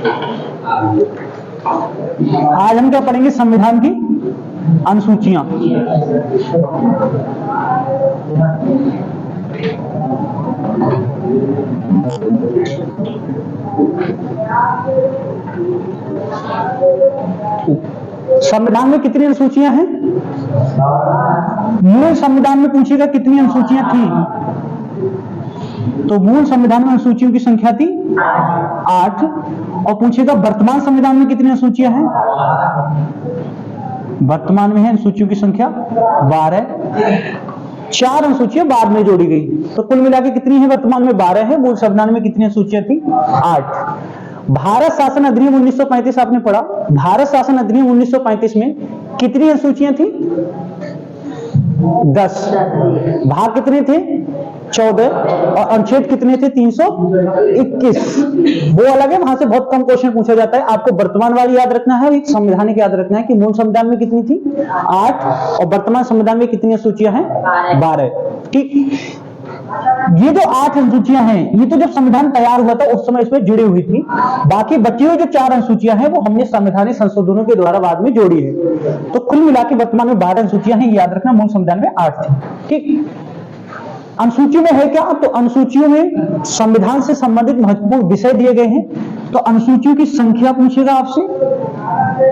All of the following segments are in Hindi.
आज हम क्या पढ़ेंगे? संविधान की अनुसूचियां। संविधान में कितनी अनुसूचियां हैं? मूल संविधान में पूछेगा कितनी अनुसूचियां थी, तो मूल संविधान में अनुसूचियों की संख्या थी 8, और पूछेगा वर्तमान संविधान में कितनी अनुसूचियां हैं? वर्तमान में है अनुसूचियों की संख्या 12। 4 अनुसूचियां बाद में जोड़ी गई, तो कुल मिलाकर कितनी है? वर्तमान में 12 है। मूल संविधान में कितनी अनुसूचियां थी? 8। भारत शासन अधिनियम 1935 आपने पढ़ा। भारत शासन अधिनियम 1935 में कितनी अनुसूचियां थी? 10। भाग कितने थे? 14। और अनुच्छेद कितने थे? 321। वो अलग है, वहां से बहुत कम क्वेश्चन पूछा जाता है। आपको वर्तमान वाली याद रखना है, एक संवैधानिक याद रखना है कि मूल संविधान में कितनी थी? 8, और वर्तमान संविधान में कितनी अनुसूचियां हैं? 12। ठीक, ये जो 8 अनुसूचियां हैं, ये तो जब संविधान तैयार हुआ था उस समय इसमें जुड़ी हुई थी। बाकी बची हुई जो 4 अनुसूचियां हैं वो हमने संवैधानिक संशोधनों के द्वारा बाद में जोड़ी है। तो कुल मिलाकर वर्तमान में 12 अनुसूचियां हैं, याद रखना। मूल संविधान में 8 थी। ठीक, अनुसूचियों में है क्या? तो अनुसूचियों में संविधान से संबंधित महत्वपूर्ण विषय दिए गए हैं। तो अनुसूचियों की संख्या पूछेगा आपसे,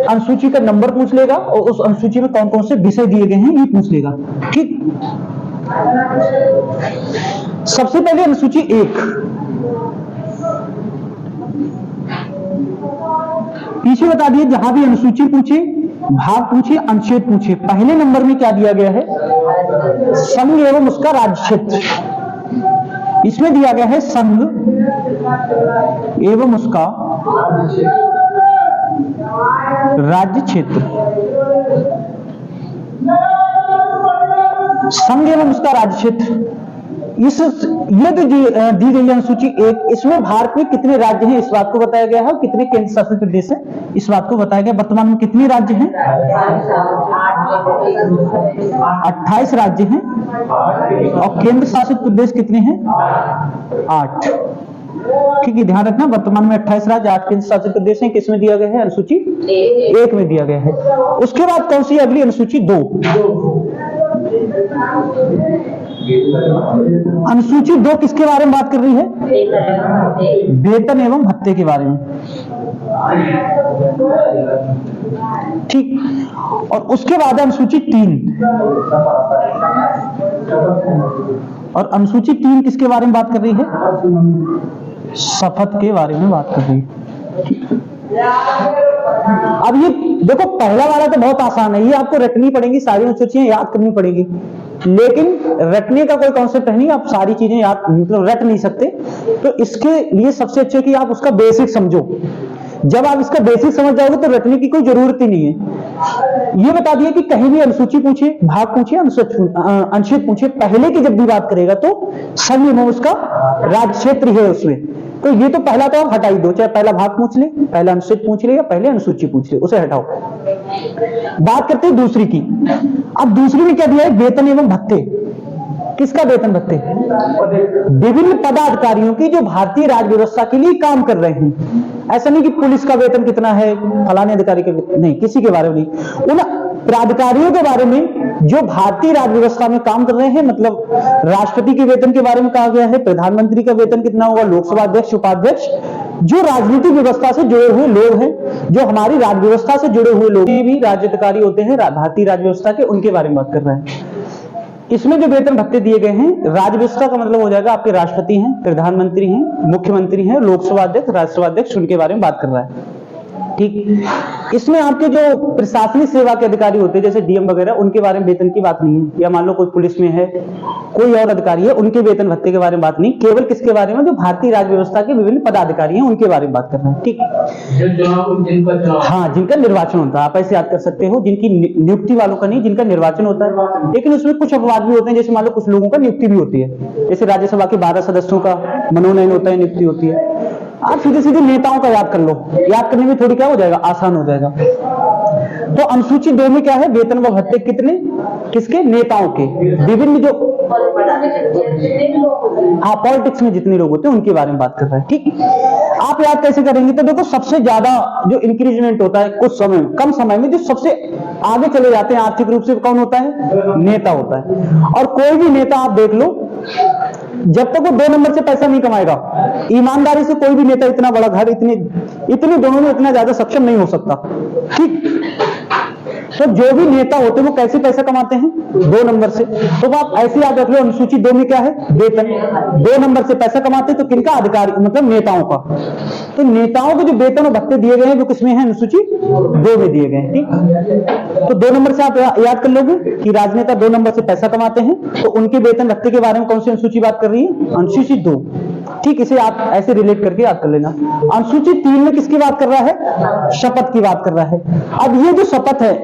अनुसूची का नंबर पूछ लेगा, और उस अनुसूची में कौन कौन से विषय दिए गए हैं ये पूछ लेगा। ठीक, सबसे पहले अनुसूची 1, पीछे बता दिए, जहां भी अनुसूची पूछे, भाग पूछे, अनुच्छेद पूछे, पहले नंबर में क्या दिया गया है? संघ एवं उसका राज्य क्षेत्र। इसमें दिया गया है संघ एवं उसका राज्य क्षेत्र। संघ एवं उसका राज्य क्षेत्र, ये जो दी गई अनुसूची 1, इसमें भारत में कितने राज्य हैं इस बात को बताया गया है, और कितने केंद्र शासित प्रदेश हैं इस बात को बताया गया। वर्तमान में कितने राज्य हैं? 28 राज्य हैं, और केंद्र शासित प्रदेश कितने हैं? 8। ठीक है, ध्यान रखना, वर्तमान में 28 राज्य, 8 केंद्र शासित प्रदेश हैं। किसमें दिया गया है? अनुसूची 1 में दिया गया है। उसके बाद कौन सी अगली? अनुसूची 2। अनुसूची 2 किसके बारे में बात कर रही है? वेतन एवं भत्ते के बारे में। ठीक, और उसके बाद अनुसूची 3, और अनुसूची 3 किसके बारे में बात कर रही है? शपथ के बारे में बात कर रही है। अब ये देखो, पहला वाला तो बहुत आसान है, ये आपको रटनी पड़ेगी, सारी अनुसूचियां याद करनी पड़ेगी। लेकिन रटने का कोई कॉन्सेप्ट है नहीं, आप सारी चीजें याद मतलब रट नहीं सकते। तो इसके लिए सबसे अच्छा कि आप उसका बेसिक समझो। जब आप इसका बेसिक समझ जाओगे तो रटने की कोई जरूरत ही नहीं है। ये बता दिया कि कहीं भी अनुसूची पूछे, भाग पूछे, अनुच्छेद पूछे, पहले की जब भी बात करेगा तो संघ एवं उसका राज्य क्षेत्र है उसमें। तो ये तो पहला तो आप हटा ही दो, चाहे पहला भाग पूछ ले, पहला अनुच्छेद पूछ ले, या पहले अनुसूची पूछ ले, उसे हटाओ। बात करते हैं दूसरी की। अब दूसरी में क्या दिया है? वेतन एवं भत्ते। किसका वेतन भत्ते? विभिन्न पदाधिकारियों की जो भारतीय राज्य व्यवस्था के लिए काम कर रहे हैं। ऐसा नहीं कि पुलिस का वेतन कितना है, फलाने अधिकारी का, नहीं, किसी के बारे में नहीं, उन प्राधिकारियों के बारे में जो भारतीय राज्य व्यवस्था में काम कर रहे हैं। मतलब राष्ट्रपति के वेतन के बारे में कहा गया है, प्रधानमंत्री का वेतन कितना होगा, लोकसभा अध्यक्ष, उपाध्यक्ष, जो राजनीतिक व्यवस्था से जुड़े हुए लोग हैं, जो हमारी राज्य व्यवस्था से जुड़े हुए लोग भी राज्य अधिकारी होते हैं भारतीय राज्य व्यवस्था के, उनके बारे में बात कर रहे हैं। इसमें जो वेतन भत्ते दिए गए हैं, राज्य व्यवस्था का मतलब हो जाएगा आपके राष्ट्रपति हैं, प्रधानमंत्री हैं, मुख्यमंत्री हैं, लोकसभा अध्यक्ष, राज्यसभा अध्यक्ष, उनके बारे में बात कर रहा है। ठीक, इसमें आपके जो प्रशासनिक सेवा के अधिकारी होते हैं जैसे डीएम वगैरह, उनके बारे में वेतन की बात नहीं है। या मान लो कोई पुलिस में है, कोई और अधिकारी है, उनके वेतन भत्ते के बारे में बात नहीं, केवल किसके बारे में? जो भारतीय राज्य व्यवस्था के विभिन्न पदाधिकारी हैं उनके बारे में बात करना है। ठीक, हाँ, जिनका निर्वाचन होता है, आप ऐसे याद कर सकते हो, जिनकी नियुक्ति वालों का नहीं, जिनका निर्वाचन होता है। लेकिन उसमें कुछ अपवाद भी होते हैं, जैसे मान लो कुछ लोगों का नियुक्ति भी होती है, जैसे राज्यसभा के 12 सदस्यों का मनोनयन होता है, नियुक्ति होती है। आप सीधे सीधे नेताओं का याद कर लो, याद करने में थोड़ी क्या हो जाएगा, आसान हो जाएगा। तो अनुसूची 2 में क्या है? वेतन व भत्ते कितने? किसके? नेताओं के। विभिन्न जो हाँ, पॉलिटिक्स में जितने लोग होते हैं उनके बारे में बात कर रहा है। ठीक, आप याद कैसे करेंगे? तो देखो, सबसे ज्यादा जो इंक्रीजमेंट होता है कुछ समय में, कम समय में, जो सबसे आगे चले जाते हैं आर्थिक रूप से, कौन होता है? नेता होता है। और कोई भी नेता आप देख लो, जब तक वो 2 नंबर से पैसा नहीं कमाएगा, ईमानदारी से कोई भी नेता इतना बड़ा घर, इतने दोनों में इतना ज्यादा सक्षम नहीं हो सकता। ठीक, तो जो भी नेता होते हैं वो कैसे पैसा कमाते हैं? 2 नंबर से। तो आप ऐसे याद रख लो, अनुसूची 2 में क्या है? वेतन। 2 नंबर से पैसा कमाते हैं, तो किनका? अधिकारी, मतलब नेताओं का। तो नेताओं को जो वेतन और भत्ते दिए गए हैं वो किसमें है? अनुसूची 2 में दिए गए हैं। ठीक, तो 2 नंबर से आप याद कर लोगे कि राजनेता 2 नंबर से पैसा कमाते हैं, तो उनके वेतन भत्ते के बारे में कौन सी अनुसूची बात कर रही है? अनुसूची 2। ठीक, इसे आप ऐसे रिलेट करके याद कर लेना। अनुसूची 3 में किसकी बात कर रहा है? शपथ की बात कर रहा है। अब ये जो शपथ है,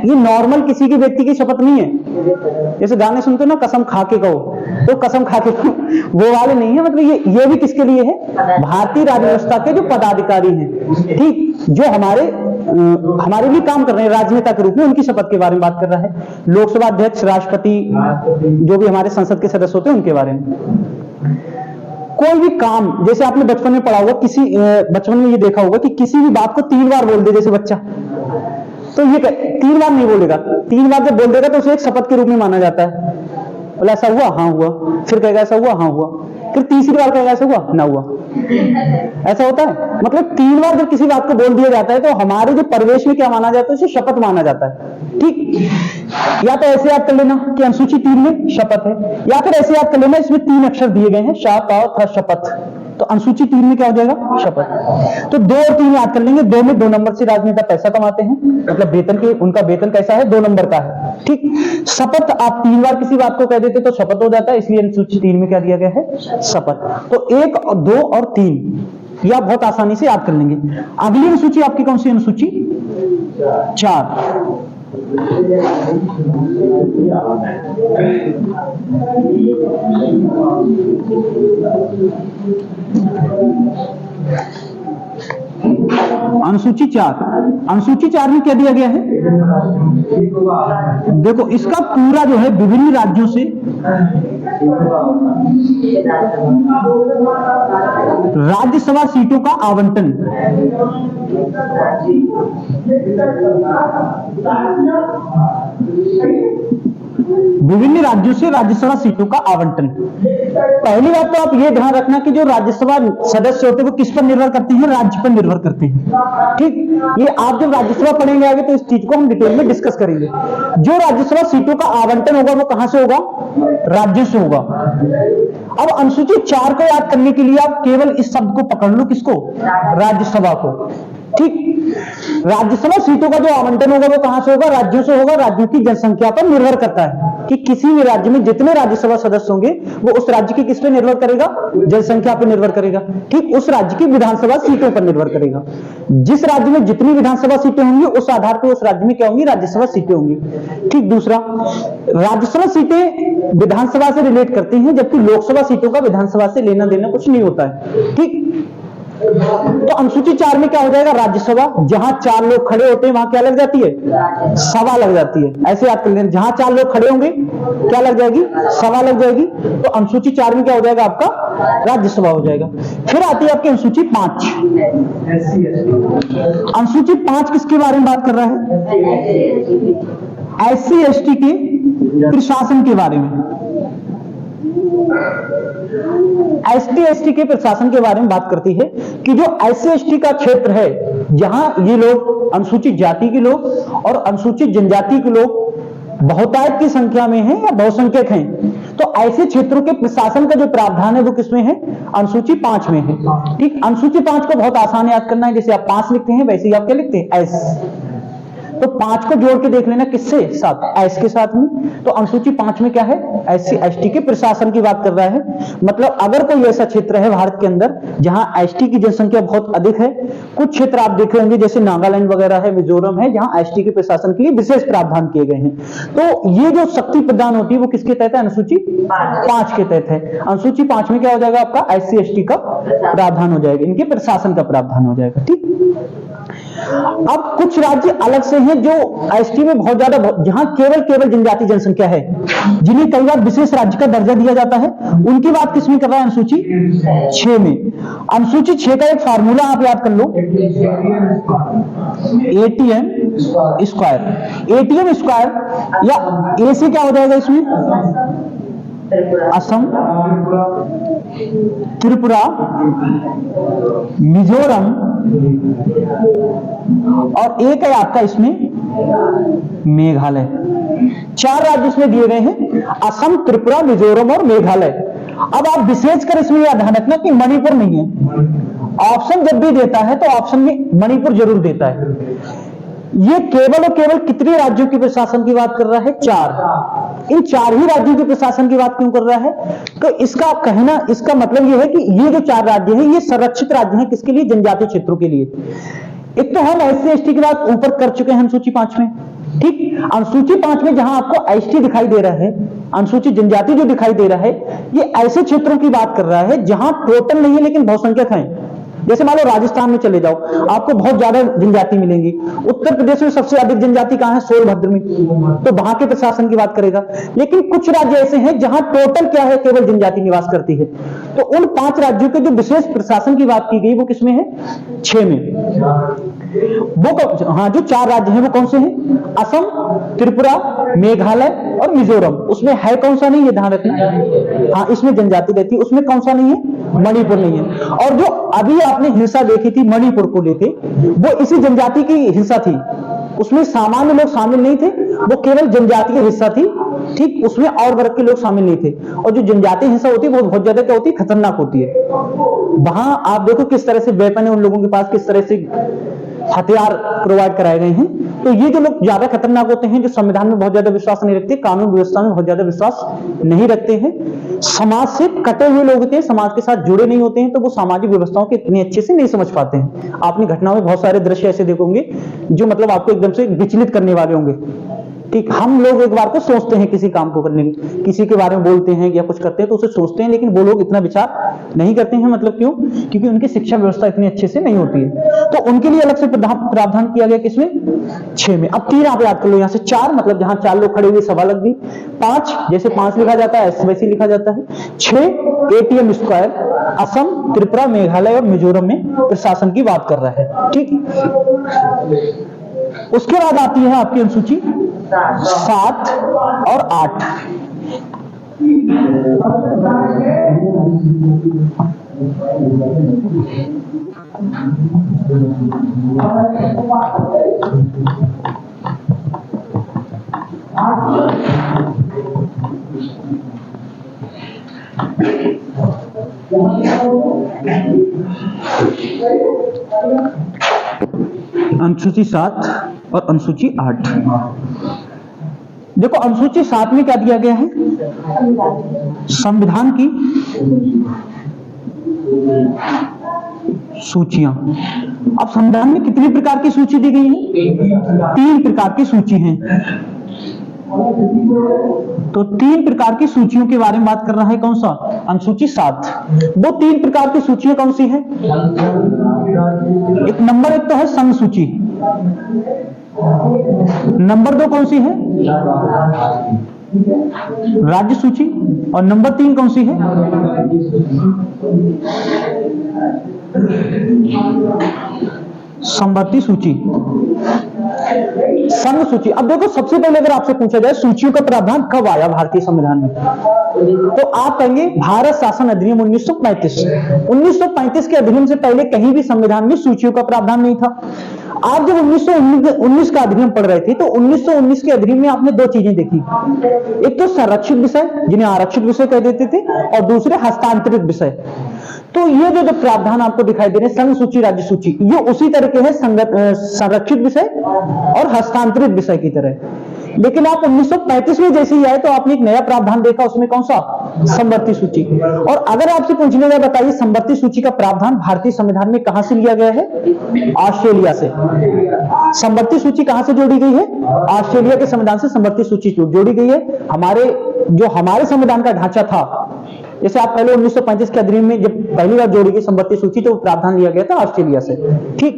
ये नॉर्मल किसी की व्यक्ति की शपथ नहीं है। जैसे गाने सुनते हो ना, कसम खा के कहो, तो कसम खा के कहो, वो वाले नहीं है। मतलब ये भी किसके लिए है? भारतीय राज्य व्यवस्था के जो पदाधिकारी हैं, ठीक, जो हमारे लिए काम कर रहे हैं राजनेता के रूप में, उनकी शपथ के बारे में बात कर रहा है। लोकसभा अध्यक्ष, राष्ट्रपति, जो भी हमारे संसद के सदस्य होते हैं उनके बारे में। कोई भी काम, जैसे आपने बचपन में पढ़ा होगा, बचपन में ये देखा होगा कि किसी भी बात को 3 बार बोल दे, जैसे बच्चा, तो ये 3 बार नहीं बोलेगा। 3 बार जब बोल देगा तो उसे एक शपथ के रूप में माना जाता है। बोला ऐसा हुआ, हाँ हुआ, फिर कहेगा ऐसा हुआ, हाँ हुआ, फिर तीसरी बार कहेगा ऐसा हुआ, ना हुआ। ऐसा होता है। मतलब 3 बार जब किसी बात को बोल दिया जाता है तो हमारे जो परिवेश में क्या माना जाता है? उसे शपथ माना जाता है। ठीक, या तो ऐसे याद कर लेना कि अनुसूची 3 में शपथ है, या फिर ऐसे याद कर लेना इसमें 3 अक्षर दिए गए हैं, शा, प, थ, शपथ, तो अनुसूची 3 में क्या हो जाएगा? शपथ। तो 2 और 3 याद कर लेंगे। 2 में 2 नंबर से राजनेता पैसा कमाते हैं, मतलब वेतन के, उनका वेतन कैसा है? 2 नंबर का है। ठीक, शपथ आप 3 बार किसी बात को कह देते तो शपथ हो जाता है, इसलिए अनुसूची 3 में क्या दिया गया है? शपथ। तो 1, 2 और 3 यह बहुत आसानी से याद कर लेंगे। अगली अनुसूची आपकी कौन सी? अनुसूची 4। अनुसूची 4, अनुसूची 4 में क्या दिया गया है? देखो, इसका पूरा जो है विभिन्न राज्यों से राज्यसभा सीटों का आवंटन। विभिन्न राज्यों से राज्यसभा सीटों का आवंटन। पहली बात तो आप ये ध्यान रखना कि जो राज्यसभा सदस्य होते हैं वो किस पर निर्भर करते हैं? राज्य पर निर्भर करते हैं। ठीक, ये आप जब राज्यसभा पढ़ेंगे आगे तो इस चीज को हम डिटेल में डिस्कस करेंगे। जो राज्यसभा सीटों का आवंटन होगा वो कहां से होगा? राज्यों से होगा। अब अनुसूची 4 को याद करने के लिए आप केवल इस शब्द को पकड़ लो, किसको? राज्यसभा को। ठीक, राज्यसभा सीटों का जो आवंटन होगा वो कहां से होगा? राज्यों से होगा। राज्यों की जनसंख्या पर निर्भर करता है कि किसी भी राज्य में जितने राज्यसभा सदस्य होंगे वो उस राज्य की किस पे निर्भर करेगा? जनसंख्या पर निर्भर करेगा। ठीक, उस राज्य की विधानसभा सीटों पर निर्भर करेगा। जिस राज्य में जितनी विधानसभा सीटें होंगी उस आधार पर उस राज्य में क्या होंगी? राज्यसभा सीटें होंगी। ठीक, दूसरा, राज्यसभा सीटें विधानसभा से रिलेट करती हैं, जबकि लोकसभा सीटों का विधानसभा से लेना देना कुछ नहीं होता है। ठीक, तो अनुसूची 4 में क्या हो जाएगा? राज्यसभा। जहां 4 लोग खड़े होते हैं वहां क्या लग जाती है? सभा लग जाती है। ऐसे याद कर लेना, जहां 4 लोग खड़े होंगे क्या लग जाएगी? सभा लग जाएगी। तो अनुसूची 4 में क्या हो जाएगा? आपका राज्यसभा हो जाएगा। फिर आती है आपकी अनुसूची 5। अनुसूची 5 किसके बारे में बात कर रहा है? SC ST के प्रशासन के बारे में। ST ST के प्रशासन के बारे में बात करती है कि जो SC ST का क्षेत्र है, जहां ये लोग अनुसूचित जाति के लोग और अनुसूचित जनजाति के लोग बहुतायत की संख्या में हैं या बहुसंख्यक हैं, तो ऐसे क्षेत्रों के प्रशासन का जो प्रावधान है वो किसमें है? अनुसूची 5 में है। ठीक, अनुसूची 5 को बहुत आसान याद करना है। जैसे आप 5 लिखते हैं वैसे ही आप क्या लिखते हैं? S। तो 5 को जोड़ के देख लेना, किससे? साथ, एस के साथ में। तो अनुसूची 5 में क्या है? SC ST के प्रशासन की बात कर रहा है। मतलब अगर कोई ऐसा क्षेत्र है भारत के अंदर जहां ST की जनसंख्या बहुत अधिक है, कुछ क्षेत्र आप देखे होंगे जैसे नागालैंड वगैरह है, मिजोरम है, जहां ST के प्रशासन के लिए विशेष प्रावधान किए गए हैं, तो ये जो शक्ति प्रदान होती है वो किसके तहत है? अनुसूची 5 के तहत है। अनुसूची 5 में क्या हो जाएगा? आपका SC ST का प्रावधान हो जाएगा, इनके प्रशासन का प्रावधान हो जाएगा। ठीक, अब कुछ राज्य अलग से हैं जो एसटी में बहुत ज्यादा, जहां केवल जनजाति जनसंख्या है, जिन्हें कई बार विशेष राज्य का दर्जा दिया जाता है, उनकी बात किसमें कर रहा है? अनुसूची 6 में। अनुसूची 6 का एक फार्मूला आप याद कर लो, एटीएम स्क्वायर, या ए से क्या हो जाएगा इसमें? असम, त्रिपुरा, मिजोरम, और एक है आपका इसमें मेघालय। 4 राज्य इसमें दिए गए हैं, असम, त्रिपुरा, मिजोरम और मेघालय। अब आप विशेष कर इसमें यह ध्यान रखना कि मणिपुर नहीं है। ऑप्शन जब भी देता है तो ऑप्शन में मणिपुर जरूर देता है। ये केवल और केवल कितने राज्यों के प्रशासन की बात कर रहा है? 4। इन 4 ही राज्यों के प्रशासन की बात क्यों कर रहा है? तो इसका कहना, इसका मतलब यह है कि ये जो 4 राज्य हैं, ये संरक्षित राज्य हैं। किसके लिए? जनजातीय क्षेत्रों के लिए। एक तो हम एससी एसटी की बात ऊपर कर चुके हैं अनुसूची 5 में, ठीक। अनुसूची 5 में जहां आपको एसटी दिखाई दे रहा है, अनुसूचित जनजाति जो दिखाई दे रहा है, ये ऐसे क्षेत्रों की बात कर रहा है जहां टोटल नहीं है लेकिन बहुसंख्यक हैं। जैसे मान लो राजस्थान में चले जाओ, आपको बहुत ज्यादा जनजाति मिलेंगी। उत्तर प्रदेश में सबसे अधिक जनजाति कहां है? सोनभद्र में, तो वहां के प्रशासन की बात करेगा। लेकिन कुछ राज्य ऐसे हैं जहां टोटल क्या है? केवल जनजाति निवास करती है। तो उन 5 राज्यों के जो विशेष प्रशासन की बात की गई वो किसमें है? 6 में। वो हाँ, जो 4 राज्य हैं वो कौन से हैं? असम, त्रिपुरा, मेघालय और मिजोरम। उसमें है कौन सा नहीं, ये ध्यान रखना। हाँ, इसमें जनजाति रहती है। उसमें कौन सा नहीं है? मणिपुर नहीं है। और जो अभी आपने हिंसा देखी थी मणिपुर को लेके, वो इसी जनजाति की हिंसा थी। उसमें सामान्य लोग शामिल नहीं थे, वो केवल जनजाति की हिस्सा थी, ठीक। उसमें और वर्ग के लोग शामिल नहीं थे। और जो जनजातीय हिंसा होती है वो बहुत ज्यादा क्या होती है? खतरनाक होती है। वहां आप देखो किस तरह से वेपन है उन लोगों के पास, किस तरह से हथियार प्रोवाइड कराए गए हैं। तो ये जो लोग ज्यादा खतरनाक होते हैं, जो संविधान में बहुत ज्यादा विश्वास नहीं रखते, कानून व्यवस्था में बहुत ज्यादा विश्वास नहीं रखते हैं, समाज से कटे हुए लोग होते हैं, समाज के साथ जुड़े नहीं होते हैं, तो वो सामाजिक व्यवस्थाओं के इतने अच्छे से नहीं समझ पाते हैं। आपने घटनाओं में बहुत सारे दृश्य ऐसे देखोगे जो मतलब आपको एकदम से विचलित करने वाले होंगे, ठीक। हम लोग एक बार को सोचते हैं किसी काम को करने में, किसी के बारे में बोलते हैं या कुछ करते हैं तो उसे सोचते हैं, लेकिन वो लोग इतना विचार नहीं करते हैं। मतलब क्यों? क्योंकि उनकी शिक्षा व्यवस्था इतनी अच्छे से नहीं होती है। तो उनके लिए अलग से प्रावधान किया गया किसमें? 6 में। अब 3 आप याद कर लो, यहाँ से 4 मतलब जहां 4 लोग खड़े हुए सभा लग गई। 5 जैसे 5 लिखा जाता है वैसे लिखा जाता है। 6 एटीएम स्क्वायर, असम, त्रिपुरा, मेघालय और मिजोरम में प्रशासन की बात कर रहा है, ठीक। उसके बाद आती है आपकी अनुसूची 7 और 8। अनुसूची 7 और अनुसूची 8। देखो अनुसूची 7 में क्या दिया गया है? संविधान की सूचियां। अब संविधान में कितनी प्रकार की सूची दी गई है? 3 प्रकार की सूची हैं। तो 3 प्रकार की सूचियों के बारे में बात कर रहा है कौन सा? अनुसूची 7। वो 3 प्रकार की सूचियां कौन सी है? एक नंबर 1 तो है संघ सूची, नंबर 2 कौन सी है? राज्य सूची, और नंबर 3 कौन सी है? संवर्ती सूची, संघ सूची। अब देखो सबसे पहले अगर आपसे पूछा जाए सूचियों का प्रावधान कब आया भारतीय संविधान में, तो आप कहेंगे भारत शासन अधिनियम 1935। 1935 के अधिनियम से पहले कहीं भी संविधान में सूचियों का प्रावधान नहीं था। आप जब 1919 का अधिनियम पढ़ रहे थे तो 1919 के अधिनियम में आपने 2 चीजें देखी, एक तो संरक्षित विषय जिन्हें आरक्षित विषय कह देते थे, और दूसरे हस्तांतरित विषय। तो ये जो प्रावधान आपको दिखाई दे रहे हैं संघ सूची, राज्य सूची, ये उसी तरह के हैं संरक्षित विषय और हस्तांतरित विषय की तरह। लेकिन आप 1935 में जैसे ही आए तो आपने एक नया प्रावधान देखा, उसमें कौन सा? संवर्ती सूची। और अगर आपसे पूछने जाए बताइए संवर्ती सूची का प्रावधान भारतीय संविधान में कहां से लिया गया है? ऑस्ट्रेलिया से। संवर्ती सूची कहां से जोड़ी गई है? ऑस्ट्रेलिया के संविधान से संवर्ती सूची जोड़ी गई है। हमारे संविधान का ढांचा था, जैसे आप पहले 1935 के अधिनियम में जब पहली बार जोड़ी गई संवर्ती सूची तो प्रावधान लिया गया था ऑस्ट्रेलिया से, ठीक।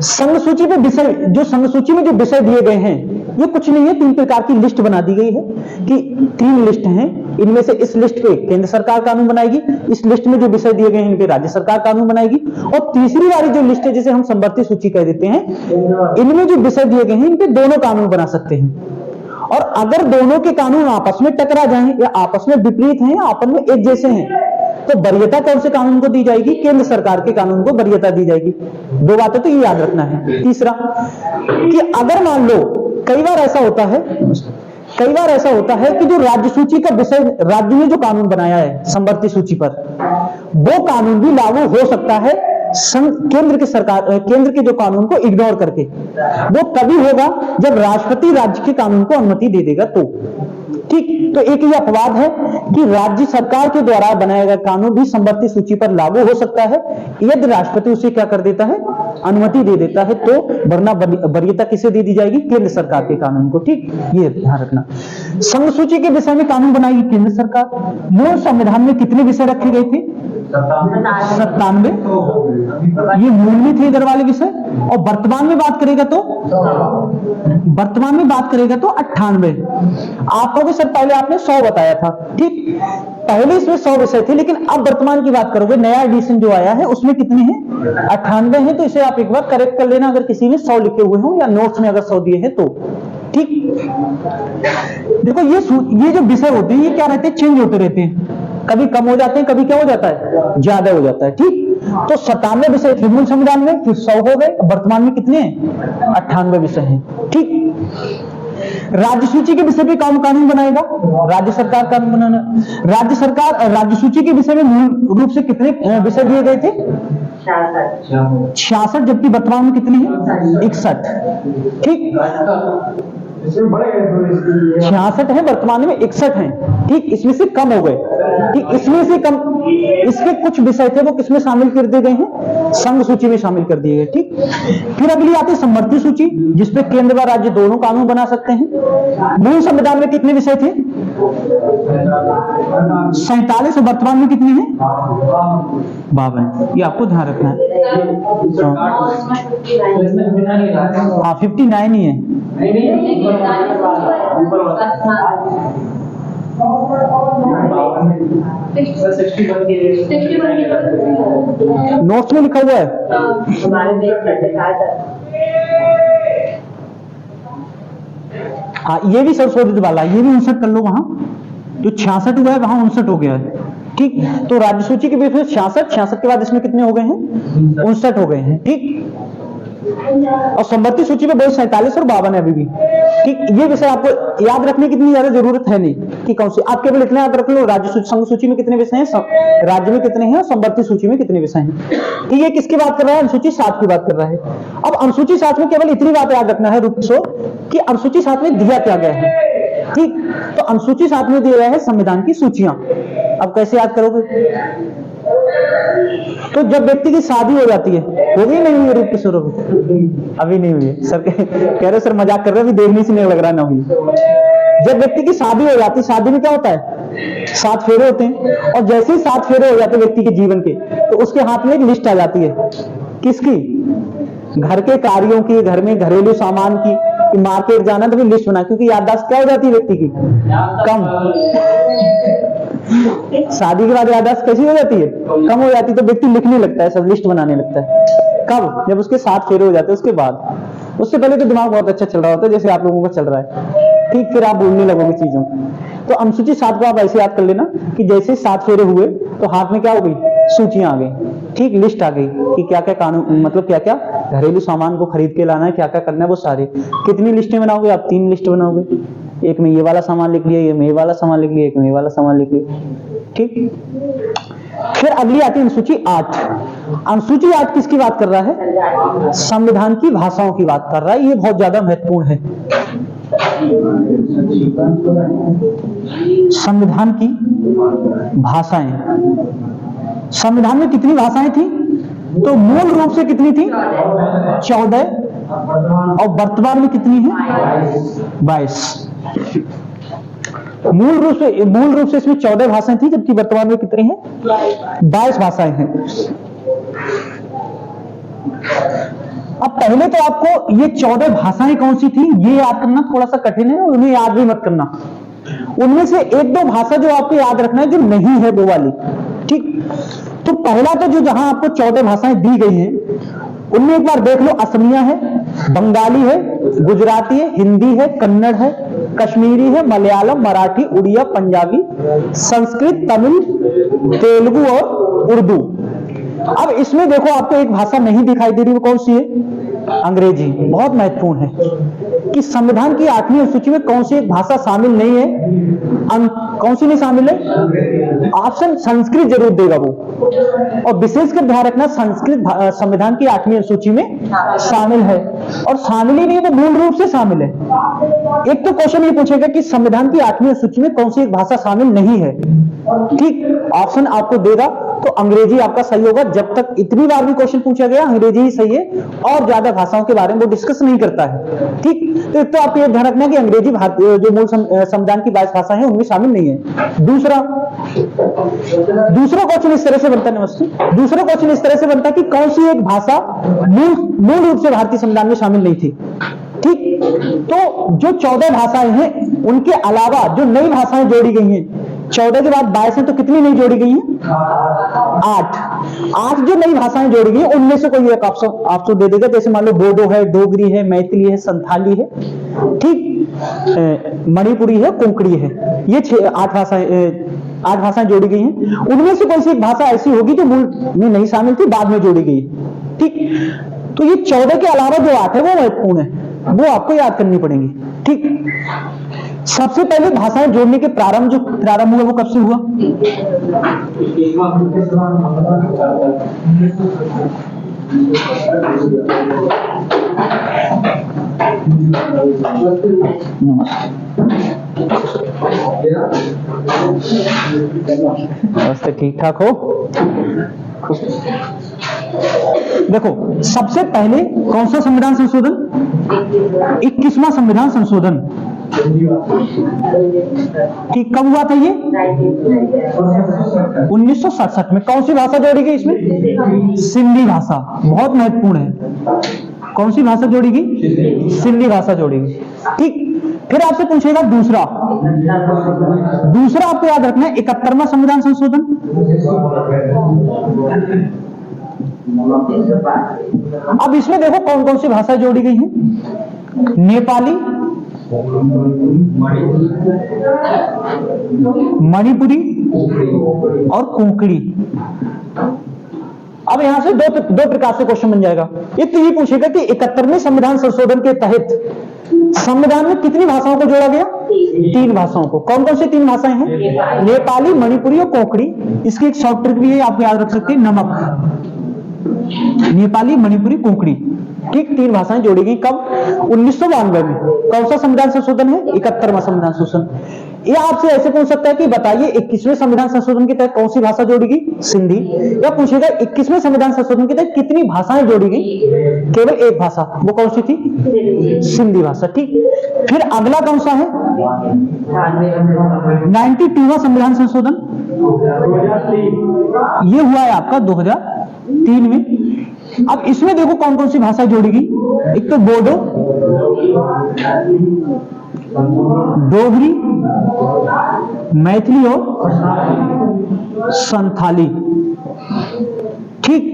संघ सूची पे विषय, जो संघ सूची में जो विषय दिए गए हैं ये कुछ नहीं है, 3 प्रकार की लिस्ट बना दी गई है कि 3 लिस्ट हैं, इनमें से इस लिस्ट पे केंद्र सरकार कानून बनाएगी, इस लिस्ट में जो विषय दिए गए हैं इन पे राज्य सरकार कानून बनाएगी, और तीसरी वाली जो लिस्ट है जिसे हम समवर्ती सूची कह देते हैं, इनमें जो विषय दिए गए हैं इन पे दोनों कानून बना सकते हैं। और अगर दोनों के कानून आपस में टकरा जाएं या आपस में विपरीत हैं या आपस में एक जैसे हैं तो वरीयता कौन से कानून को दी जाएगी? केंद्र सरकार के कानून को वरीयता दी जाएगी। 2 बातें तो ये याद रखना है। तीसरा कि अगर मान लो कई बार ऐसा होता है कि जो राज्य सूची का विषय राज्य ने जो कानून बनाया है समवर्ती सूची पर, वो कानून भी लागू हो सकता है केंद्र के जो कानून को इग्नोर करके। वो तभी होगा जब राष्ट्रपति राज्य के कानून को अनुमति दे देगा तो। ठीक, तो एक ये अपवाद है कि राज्य सरकार के द्वारा बनाया गया कानून भी समवर्ती सूची पर लागू हो सकता है यदि राष्ट्रपति उसे क्या कर देता है? अनुमति दे देता है, तो वरना वरीयता किसे दे दी जाएगी? केंद्र सरकार के कानून को। ठीक, ये ध्यान रखना। संघ सूची के विषय में कानून बनाएगी केंद्र सरकार। मूल संविधान में कितने विषय रखे गए थे? 97। ये मूल में थे इधर वाले विषय। और वर्तमान में बात करेगा तो 98। आप कहोगे सर पहले आपने 100 बताया था। ठीक, पहले इसमें 100 विषय थे, लेकिन अब वर्तमान की बात करोगे, नया एडिशन जो आया है उसमें कितने हैं? 98 हैं। तो इसे आप एक बार करेक्ट कर लेना अगर किसी ने 100 लिखे हुए हो या नोट्स में अगर 100 दिए हैं तो। ठीक, देखो ये जो विषय होते हैं ये क्या रहते हैं? चेंज होते रहते हैं, कभी कम हो जाते हैं, कभी क्या हो जाता है? ज्यादा हो जाता है। ठीक, तो 97 विषय थे मूल संविधान में, फिर 100 हो गए, वर्तमान में कितने हैं? 98 विषय हैं। ठीक, राज्य सूची के विषय पे कौन कानून बनाएगा? राज्य सरकार कानून बनाना। राज्य सरकार राज्य सूची के विषय में मूल रूप से कितने विषय दिए गए थे? 66, जबकि वर्तमान में कितने हैं? 61। ठीक, 66 है, वर्तमान में 61 हैं। ठीक, इसमें से कम हो गए। ठीक, इसमें से कम, इसके कुछ विषय थे वो किसमें शामिल कर दिए गए हैं? संघ सूची में शामिल कर दिए गए। ठीक, फिर अगली आती है समवर्ती सूची, जिसपे केंद्र व राज्य दोनों कानून बना सकते हैं। मूल संविधान में कितने विषय थे? 47। और वर्तमान में कितने हैं? 52। ये आपको ध्यान रखना है। हाँ, 59 ही है। नोट्स में लिखा हुआ है। हाँ, ये भी संशोधित वाला, ये भी 59 कर लो। वहां जो 66 हुआ है वहां 59 हो गया है। ठीक, तो राज्य सूची के बीच में 66 के बाद इसमें कितने हो गए हैं? 59 हो गए हैं। ठीक, और समवर्ती सूची में 47 और 52 है अभी भी। ठीक, ये विषय आपको याद रखने की इतनी ज्यादा जरूरत है नहीं कि कौन सी, आप केवल इतना याद रख लो राज्य संघ सूची में कितने विषय हैं, राज्य में कितने हैं, और समवर्ती सूची में कितने विषय हैं। ठीक, ये किसकी बात कर रहा है? अनुसूची 7 की बात कर रहा है। अब अनुसूची 7 में केवल इतनी बात याद रखना है रुपसो कि अनुसूची 7 में दिया क्या गया है। ठीक, तो अनुसूची 7 में दिया गया है संविधान की सूचियां। अब कैसे याद करोगे? तो जब व्यक्ति की शादी हो जाती है, वो भी नहीं हुई रूप स्वरूप, अभी नहीं हुई है। सर कह रहे सर मजाक कर रहे हैं, अभी देखने से नहीं लग रहा ना हुई। जब व्यक्ति की शादी हो जाती है, शादी में क्या होता है? 7 फेरे होते हैं, और जैसे ही 7 फेरे हो जाते हैं व्यक्ति के जीवन के, तो उसके हाथ में एक लिस्ट आ जाती है। किसकी? घर के कार्यों की, घर में घरेलू सामान की, कि मार्केट जाना तो लिस्ट बना, क्योंकि याददाश्त क्या हो जाती है व्यक्ति की? कम। शादी के बाद याददाश्त कैसी हो जाती है? कम हो जाती है, तो व्यक्ति लिखने लगता है, सब लिस्ट बनाने लगता है। कब? जब उसके 7 फेरे हो जाते हैं उसके बाद। उससे पहले तो दिमाग बहुत अच्छा चल रहा होता है, जैसे आप लोगों का चल रहा है। ठीक, फिर आप भूलने लगोगे चीजों। तो अनुसूची 7 को आप ऐसे याद कर लेना कि जैसे 7 फेरे हुए तो हाथ में क्या हो गई? सूचियां आ गई। ठीक, लिस्ट आ गई कि क्या क्या कानून, मतलब क्या क्या घरेलू सामान को खरीद के लाना है, क्या क्या करना है, वो सारे। कितनी लिस्टें बनाओगे आप? 3 लिस्ट बनाओगे। एक में ये वाला सामान लिख लिया, एक में ये वाला सामान लिख लिया, एक में ये वाला सामान लिख लिया। ठीक, फिर अगली आती है अनुसूची 8। अनुसूची 8 किसकी बात कर रहा है? संविधान की भाषाओं की बात कर रहा है। ये बहुत ज्यादा महत्वपूर्ण है। संविधान की भाषाएं। संविधान में कितनी भाषाएं थी? तो मूल रूप से कितनी थी? 14, और वर्तमान में कितनी है? 22। मूल रूप से इसमें 14 भाषाएं थी, जबकि वर्तमान में कितनी हैं? 22 भाषाएं हैं। अब पहले तो आपको ये 14 भाषाएं कौन सी थी ये याद करना थोड़ा सा कठिन है, उन्हें याद भी मत करना। उनमें से एक दो भाषा जो आपको याद रखना है जो नहीं है वो वाली, ठीक। तो पहला तो जो जहां आपको 14 भाषाएं दी गई हैं उनमें एक बार देख लो, असमिया है, बंगाली है, गुजराती है, हिंदी है, कन्नड़ है, कश्मीरी है, मलयालम, मराठी, उड़िया, पंजाबी, संस्कृत, तमिल, तेलुगु और उर्दू। अब इसमें देखो आपको एक भाषा नहीं दिखाई दे रही, वो कौन सी है? अंग्रेजी। बहुत महत्वपूर्ण है कि संविधान की 8वीं अनुसूची में कौन सी एक भाषा शामिल नहीं है। कौन सी नहीं शामिल है? ऑप्शन संस्कृत जरूर देगा वो, और विशेषकर ध्यान रखना संस्कृत संविधान की 8वीं अनुसूची में शामिल है, और शामिल ही नहीं है तो मूल रूप से शामिल है। एक तो क्वेश्चन ये पूछेगा कि संविधान की 8वीं अनुसूची में कौन सी एक भाषा शामिल नहीं है, ठीक। ऑप्शन आपको देगा तो अंग्रेजी आपका सही होगा। जब तक इतनी बार भी क्वेश्चन पूछा गया अंग्रेजी ही सही है, और ज्यादा भाषाओं के बारे में वो डिस्कस नहीं करता है, ठीक। तो एक तो आपको ये ध्यान रखना कि अंग्रेजी जो मूल संविधान की 22 भाषा है उनमें शामिल नहीं है। दूसरा क्वेश्चन इस तरह से बनता है, नमस्ते, दूसरा क्वेश्चन इस तरह से बनता है कि कौन सी एक भाषा मूल रूप से भारतीय संविधान में शामिल नहीं थी, ठीक। तो जो 14 भाषाएं हैं उनके अलावा जो नई भाषाएं जोड़ी गई हैं, 14 के बाद 22 है तो कितनी नई जोड़ी गई हैं? 8 जो नई भाषाएं जोड़ी गई उनमें से कोई एक ऑप्शन दे देगा। जैसे मान लो बोडो है, डोगरी है, मैथिली है, संथाली है, ठीक, मणिपुरी है, कोंकणी है। ये 8 भाषाएं जोड़ी गई हैं। उनमें से कोई सी एक भाषा ऐसी होगी जो मूल में नहीं शामिल थी, बाद में जोड़ी गई, ठीक। तो ये 14 के अलावा जो 8 है वो महत्वपूर्ण है, वो आपको याद करनी पड़ेंगी, ठीक। सबसे पहले भाषाएं जोड़ने के प्रारंभ हुआ वो कब से हुआ? नमस्ते, ठीक ठाक हो? देखो, सबसे पहले कौन सा संविधान संशोधन? 21वां संविधान संशोधन, ठीक। कब हुआ था ये? 1967 में। कौन सी भाषा जोड़ी गई इसमें? सिंधी भाषा। बहुत महत्वपूर्ण है। कौन सी भाषा जोड़ी गई? सिंधी भाषा जोड़ी गई, ठीक। फिर आपसे पूछेगा दूसरा आपको याद रखना है 71वां संविधान संशोधन। अब इसमें देखो कौन कौन सी भाषा जोड़ी गई है? नेपाली, मणिपुरी और कोंकणी। अब यहां से दो प्रकार से क्वेश्चन बन जाएगा। एक तो ये पूछेगा कि 71वें संविधान संशोधन के तहत संविधान में कितनी भाषाओं को जोड़ा गया? 3 भाषाओं को। कौन कौन सी 3 भाषाएं हैं? नेपाली, मणिपुरी और कोंकणी। इसकी एक शॉर्ट ट्रिक भी है, आप याद रख सकते हैं, नमक। नेपाली, मणिपुरी, कोंकणी, ठीक। 3 भाषाएं जोड़ी गई। कब? 1992 में। कौन सा संविधान संशोधन है? 71वां संविधान संशोधन। ये आपसे ऐसे पूछ सकता है कि बताइए 21वें संविधान संशोधन के तहत कौन सी भाषा जोड़ी गई? सिंधी। या पूछेगा 21वें संविधान संशोधन के तहत कितनी भाषाएं जोड़ी गई? केवल एक भाषा, वो कौन सी थी? सिंधी भाषा, ठीक। फिर अगला कौन सा है? 92वां संविधान संशोधन, ये हुआ है आपका 2003 में। अब इसमें देखो कौन कौन सी भाषा जोड़ी गई। एक तो बोडो, डोगरी, मैथिली और संथाली, ठीक।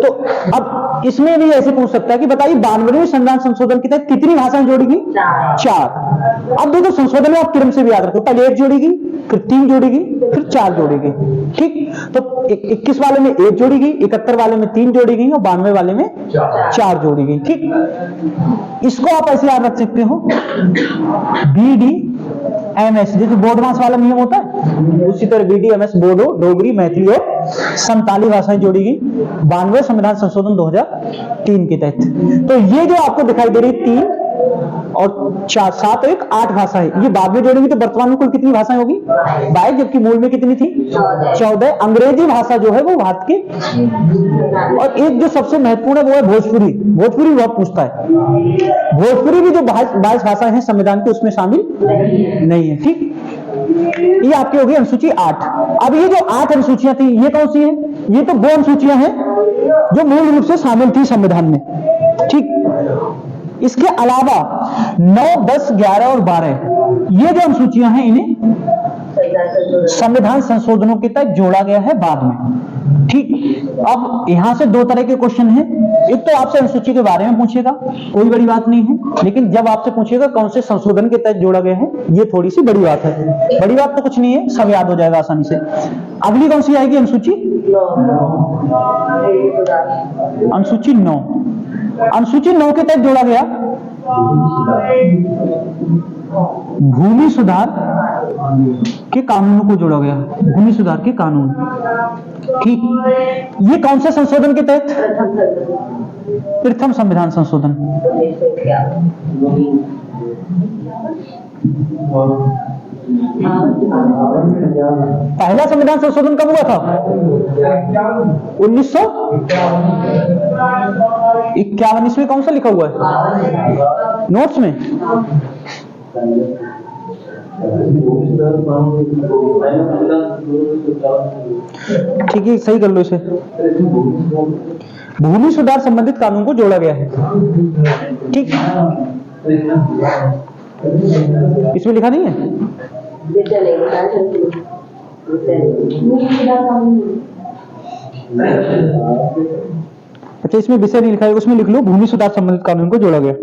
तो अब इसमें भी ऐसे पूछ सकता है कि बताइए 92वें संविधान संशोधन के तहत कितनी भाषाएं जोड़ी गई? 4। अब देखो संशोधन में आप क्रम से भी याद रखो, पहले 1 जोड़ी गई, फिर 3 जोड़ी गई, फिर 4 जोड़ी गई, ठीक। तो 21 वाले में 1 जोड़ी गई, 71 वाले में 3 जोड़ी गई और 92 वाले में 4 जोड़ी गई, ठीक। इसको आप ऐसे याद रख सकते हो, BDMS, जैसे बोर्ड मास वाला नियम होता है उसी तरह BDMS, बोडो, डोगरी, मैथिली और संताली भाषाएं जोड़ी गई 92वें संविधान संशोधन 2003 के तहत। तो ये जो आपको दिखाई दे रही 3 और 4, 7 और 1, 8 भाषाएं, ये बाद में जोड़ेंगे तो वर्तमान में कुल कितनी भाषाएं होगी? 22, जबकि मूल में कितनी थी? 14। अंग्रेजी भाषा जो है वो भारत की, और एक जो सबसे महत्वपूर्ण है वो है भोजपुरी। भोजपुरी बहुत पूछता है, भोजपुरी भी जो 22 भाषाएं हैं संविधान की उसमें शामिल नहीं है, ठीक। ये आपकी होगी अनुसूची 8। अब ये जो 8 अनुसूचियां थी ये कौन सी हैं? ये तो वो अनुसूचियां हैं जो मूल रूप से शामिल थी संविधान में, ठीक। इसके अलावा 9, 10, 11 और 12 ये जो अनुसूचियां हैं इन्हें संविधान संशोधनों के तहत जोड़ा गया है बाद में, ठीक। अब यहां से दो तरह के क्वेश्चन हैं। एक तो आपसे अनुसूची के बारे में पूछेगा, कोई बड़ी बात नहीं है, लेकिन जब आपसे पूछेगा कौन से संशोधन के तहत जोड़ा गया है, ये थोड़ी सी बड़ी बात है। बड़ी बात तो कुछ नहीं है, सब याद हो जाएगा आसानी से। अगली कौन सी आएगी अनुसूची? अनुसूची 9। अनुसूची 9 के तहत जोड़ा गया भूमि सुधार के कानूनों को जोड़ा गया, भूमि सुधार के कानून, ठीक। ये कौन से संशोधन के तहत? प्रथम संविधान संशोधन। पहला संविधान संशोधन कब हुआ था? 1951। इसमें कौन सा लिखा हुआ है नोट्स में? ठीक है, सही कर लो इसे। भूमि सुधार संबंधित कानून को जोड़ा गया है, ठीक। इसमें लिखा नहीं है? अच्छा, इसमें विषय नहीं लिखा है, उसमें लिख लो भूमि सुधार संबंधित कानून को जोड़ा गया।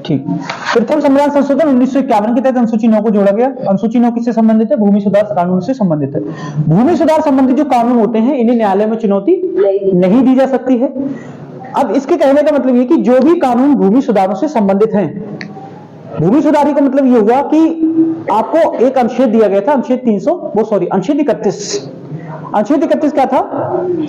ठीक। प्रथम संविधान संशोधन 1951 के तहत अनुसूची 9 को जोड़ा गया। अनुसूची 9 किससे संबंधित है? भूमि सुधार कानून से संबंधित है। भूमि सुधार संबंधित जो कानून होते हैं इन्हें न्यायालय में चुनौती नहीं दी जा सकती है। अब इसके कहने का मतलब ये कि जो भी कानून भूमि सुधारों से संबंधित हैं, भूमि सुधारी का मतलब ये हुआ कि आपको एक अनुच्छेद दिया गया था, अनुच्छेद 31। अनुच्छेद 31 क्या था?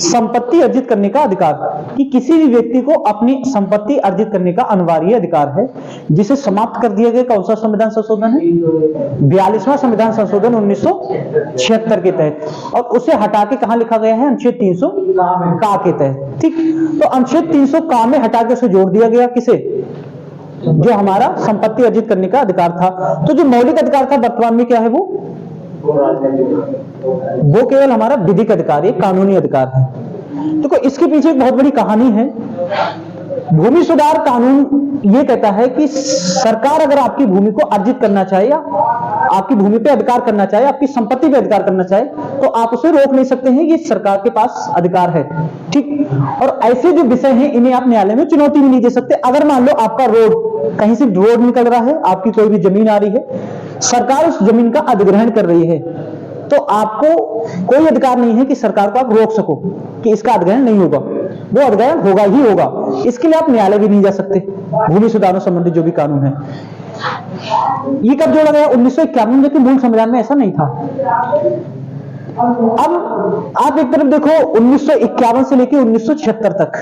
संपत्ति अर्जित करने का अधिकार, कि किसी भी व्यक्ति को अपनी संपत्ति अर्जित करने का अनिवार्य अधिकार है, जिसे समाप्त कर दिया गया कौन सा संविधान संशोधन है? 42वां संविधान संशोधन 1976 के तहत, और उसे हटा के कहां लिखा गया है? अनुच्छेद 300 का के तहत, ठीक। तो अनुच्छेद 300 का में हटा के उसे जोड़ दिया गया किसे? जो हमारा संपत्ति अर्जित करने का अधिकार था। तो जो मौलिक अधिकार था वर्तमान में क्या है? वो केवल हमारा विधिक अधिकार है, कानूनी अधिकार है। देखो इसके पीछे एक बहुत बड़ी कहानी है। भूमि सुधार कानून ये कहता है कि सरकार अगर आपकी भूमि को अर्जित करना चाहे या आपकी भूमि पे अधिकार करना चाहे, आपकी संपत्ति पे अधिकार करना चाहे, तो आप उसे रोक नहीं सकते हैं, ये सरकार के पास अधिकार है, ठीक। और ऐसे जो विषय हैं इन्हें आप न्यायालय में चुनौती भी नहीं दे सकते। अगर मान लो आपका रोड कहीं से रोड निकल रहा है, आपकी कोई भी जमीन आ रही है, सरकार उस जमीन का अधिग्रहण कर रही है, तो आपको कोई अधिकार नहीं है कि सरकार को आप रोक सको कि इसका अधिग्रहण नहीं होगा, वो अधिग्रहण होगा ही होगा। इसके लिए आप न्यायालय भी नहीं जा सकते। भूमि सुधारों संबंधित जो भी कानून है, ये कब जोड़ा गया? 1951 में, जबकि मूल संविधान में ऐसा नहीं था। अब आप एक तरफ देखो 1951 से लेकर 1976 तक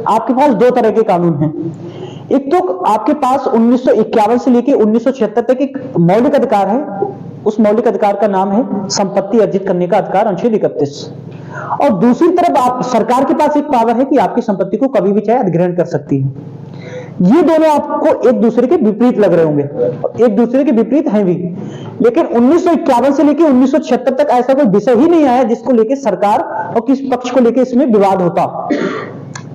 आपके पास दो तरह के कानून हैं। एक तो आपके पास 1951 से लेकर 1976 तक एक मौलिक अधिकार है, उस मौलिक अधिकार का नाम है संपत्ति अर्जित करने का अधिकार, अनुच्छेद 31। और दूसरी तरफ आप सरकार के पास एक पावर है कि आपकी संपत्ति को कभी भी चाहे अधिग्रहण कर सकती है। ये दोनों आपको एक दूसरे के विपरीत लग रहे होंगे, एक दूसरे के विपरीत हैं भी, लेकिन 1951 से लेकर 1976 तक ऐसा कोई विषय ही नहीं आया जिसको लेकर सरकार और किस पक्ष को लेकर इसमें विवाद होता।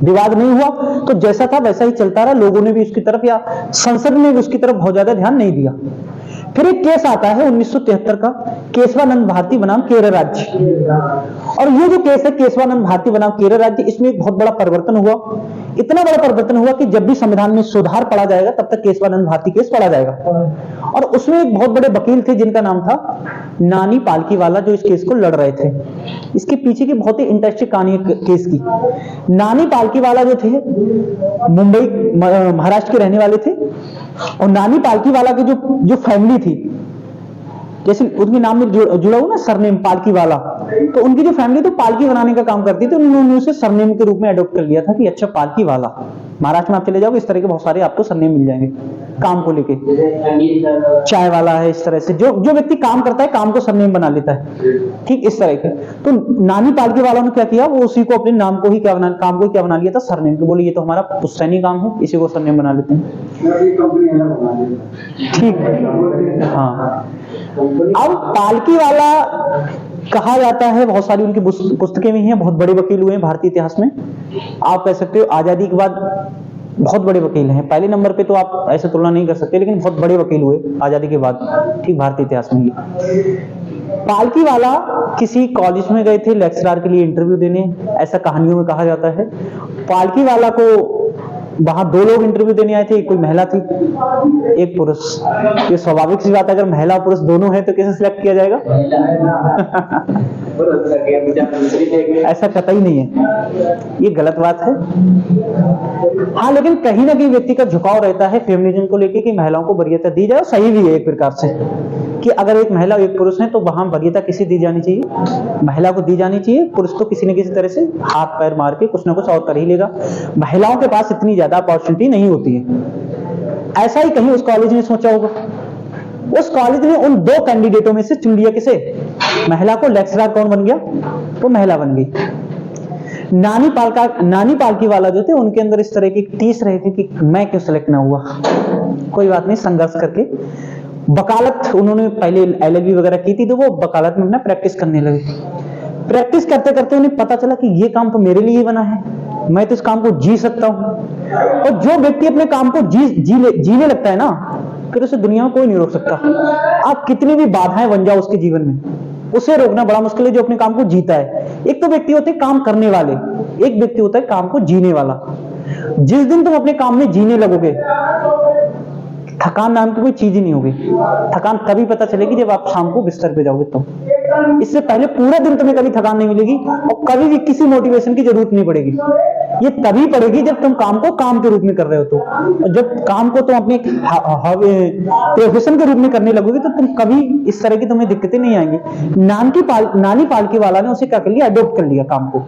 विवाद नहीं हुआ, तो जैसा था वैसा ही चलता रहा। लोगों ने भी उसकी तरफ या संसद ने भी उसकी तरफ बहुत ज्यादा ध्यान नहीं दिया। फिर एक केस आता है 1973 का, केशवानंद भारती बनाम केरल राज्य। और ये जो केस है केशवानंद भारती बनाम केरल राज्य, इसमें एक बहुत बड़ा परिवर्तन हुआ। इतना बड़ा परिवर्तन हुआ कि जब भी संविधान में सुधार पढ़ा जाएगा तब तक केशवानंद भारती केस पढ़ा जाएगा। और उसमें एक बहुत बड़े वकील थे जिनका नाम था नानी पालकीवाला, जो इस केस को लड़ रहे थे। इसके पीछे की बहुत ही इंटरेस्टिंग कहानी है केस की। नानी पालकीवाला जो थे मुंबई महाराष्ट्र के रहने वाले थे, और नानी पालकीवाला की जो फैमिली थी जैसे उनके नाम में जुड़ा हुआ ना सरनेम पालकी वाला, तो उनकी जो फैमिली तो पालकी बनाने का काम करती थी, उन्होंने उसे सरनेम के रूप में अडॉप्ट कर लिया था कि अच्छा पालकी वाला। महाराष्ट्र में आप चले जाओगे इस तरह के बहुत सारे आपको सरनेम मिल जाएंगे काम को लेके, चाय वाला है, इस तरह से जो जो व्यक्ति काम करता है काम को सरनेम बना लेता है, ठीक इस तरह के। तो नानी पालकी वाला ने क्या किया, वो उसी को अपने नाम को ही क्या बना, काम को क्या बना लिया था, सरनेम को। बोले ये तो हमारा पुश्तैनी काम है, इसी को सरनेम बना लेते हैं, ठीक है। हाँ, अब पालकी वाला कहा जाता है, बहुत सारी उनकी पुस्तकें भी हैं, बहुत बड़े वकील हुए हैं भारतीय इतिहास में। आप कह सकते हो आजादी के बाद बहुत बड़े वकील हैं, पहले नंबर पे तो आप ऐसे तुलना नहीं कर सकते, लेकिन बहुत बड़े वकील हुए आजादी के बाद, ठीक भारतीय इतिहास में। पालकी वाला किसी कॉलेज में गए थे लेक्चरर के लिए इंटरव्यू देने, ऐसा कहानियों में कहा जाता है। पालकी वाला को वहां 2 लोग इंटरव्यू देने आए थे, कोई महिला थी, एक पुरुष। ये स्वाभाविक सी बात है, अगर महिला पुरुष दोनों हैं तो कैसे सिलेक्ट किया जाएगा? ऐसा कतई नहीं है, ये गलत बात है। हाँ, लेकिन कहीं ना कहीं व्यक्ति का झुकाव रहता है फेमिनिज्म को लेके कि महिलाओं को वरीयता दी जाए, सही भी है एक प्रकार से, कि अगर एक महिला एक पुरुष है तो वहां वरीयता किसी दी जानी चाहिए, महिला को दी जानी चाहिए। पुरुष तो किसी न किसी तरह से हाथ पैर मार के कुछ ना कुछ और कर ही लेगा, महिलाओं के पास इतनी ज्यादा अपॉर्चुनिटी नहीं होती है। ऐसा ही कहीं उस कॉलेज ने सोचा होगा। उस कॉलेज ने उन 2 कैंडिडेटों में से चुन लिया, किसे? महिला को। लेक्चरर कौन बन गया? वो महिला बन गई। नानी पालकी वाला जो थे, उनके अंदर इस तरह की टीस रहे थे कि मैं क्यों सेलेक्ट ना हुआ। कोई बात नहीं, संघर्ष करके वकालत, उन्होंने पहले LLB वगैरह की थी, तो वो वकालत में अपना प्रैक्टिस करने लगे। प्रैक्टिस करते करते उन्हें पता चला कि ये काम तो मेरे लिए ही बना है, मैं तो इस काम को जी सकता हूं। और जो व्यक्ति अपने काम को जीने लगता है ना, फिर उसे दुनिया में कोई नहीं रोक सकता। आप कितनी भी बाधाएं बन जाओ उसके जीवन में, उसे रोकना बड़ा मुश्किल है जो अपने काम को जीता है। एक तो व्यक्ति होते हैं काम करने वाले, एक व्यक्ति होता है काम को जीने वाला। जिस दिन तुम अपने काम में जीने लगोगे, थकान नाम की कोई चीज ही नहीं होगी। थकान तभी पता चलेगी जब आप शाम को बिस्तर पे जाओगे तो। इससे पहले पूरा दिन तुम्हें कभी थकान नहीं मिलेगी और कभी भी किसी मोटिवेशन की जरूरत नहीं पड़ेगी। ये तभी पड़ेगी जब तुम काम को काम के रूप में कर रहे हो तो। और जब काम को तुम अपने प्रोफेशन के रूप में करने लगोगे तो तुम कभी इस तरह की तुम्हें दिक्कतें नहीं आएंगी। नानी पालकी वाला ने उसे क्या कर लिया, अडॉप्ट कर लिया काम को।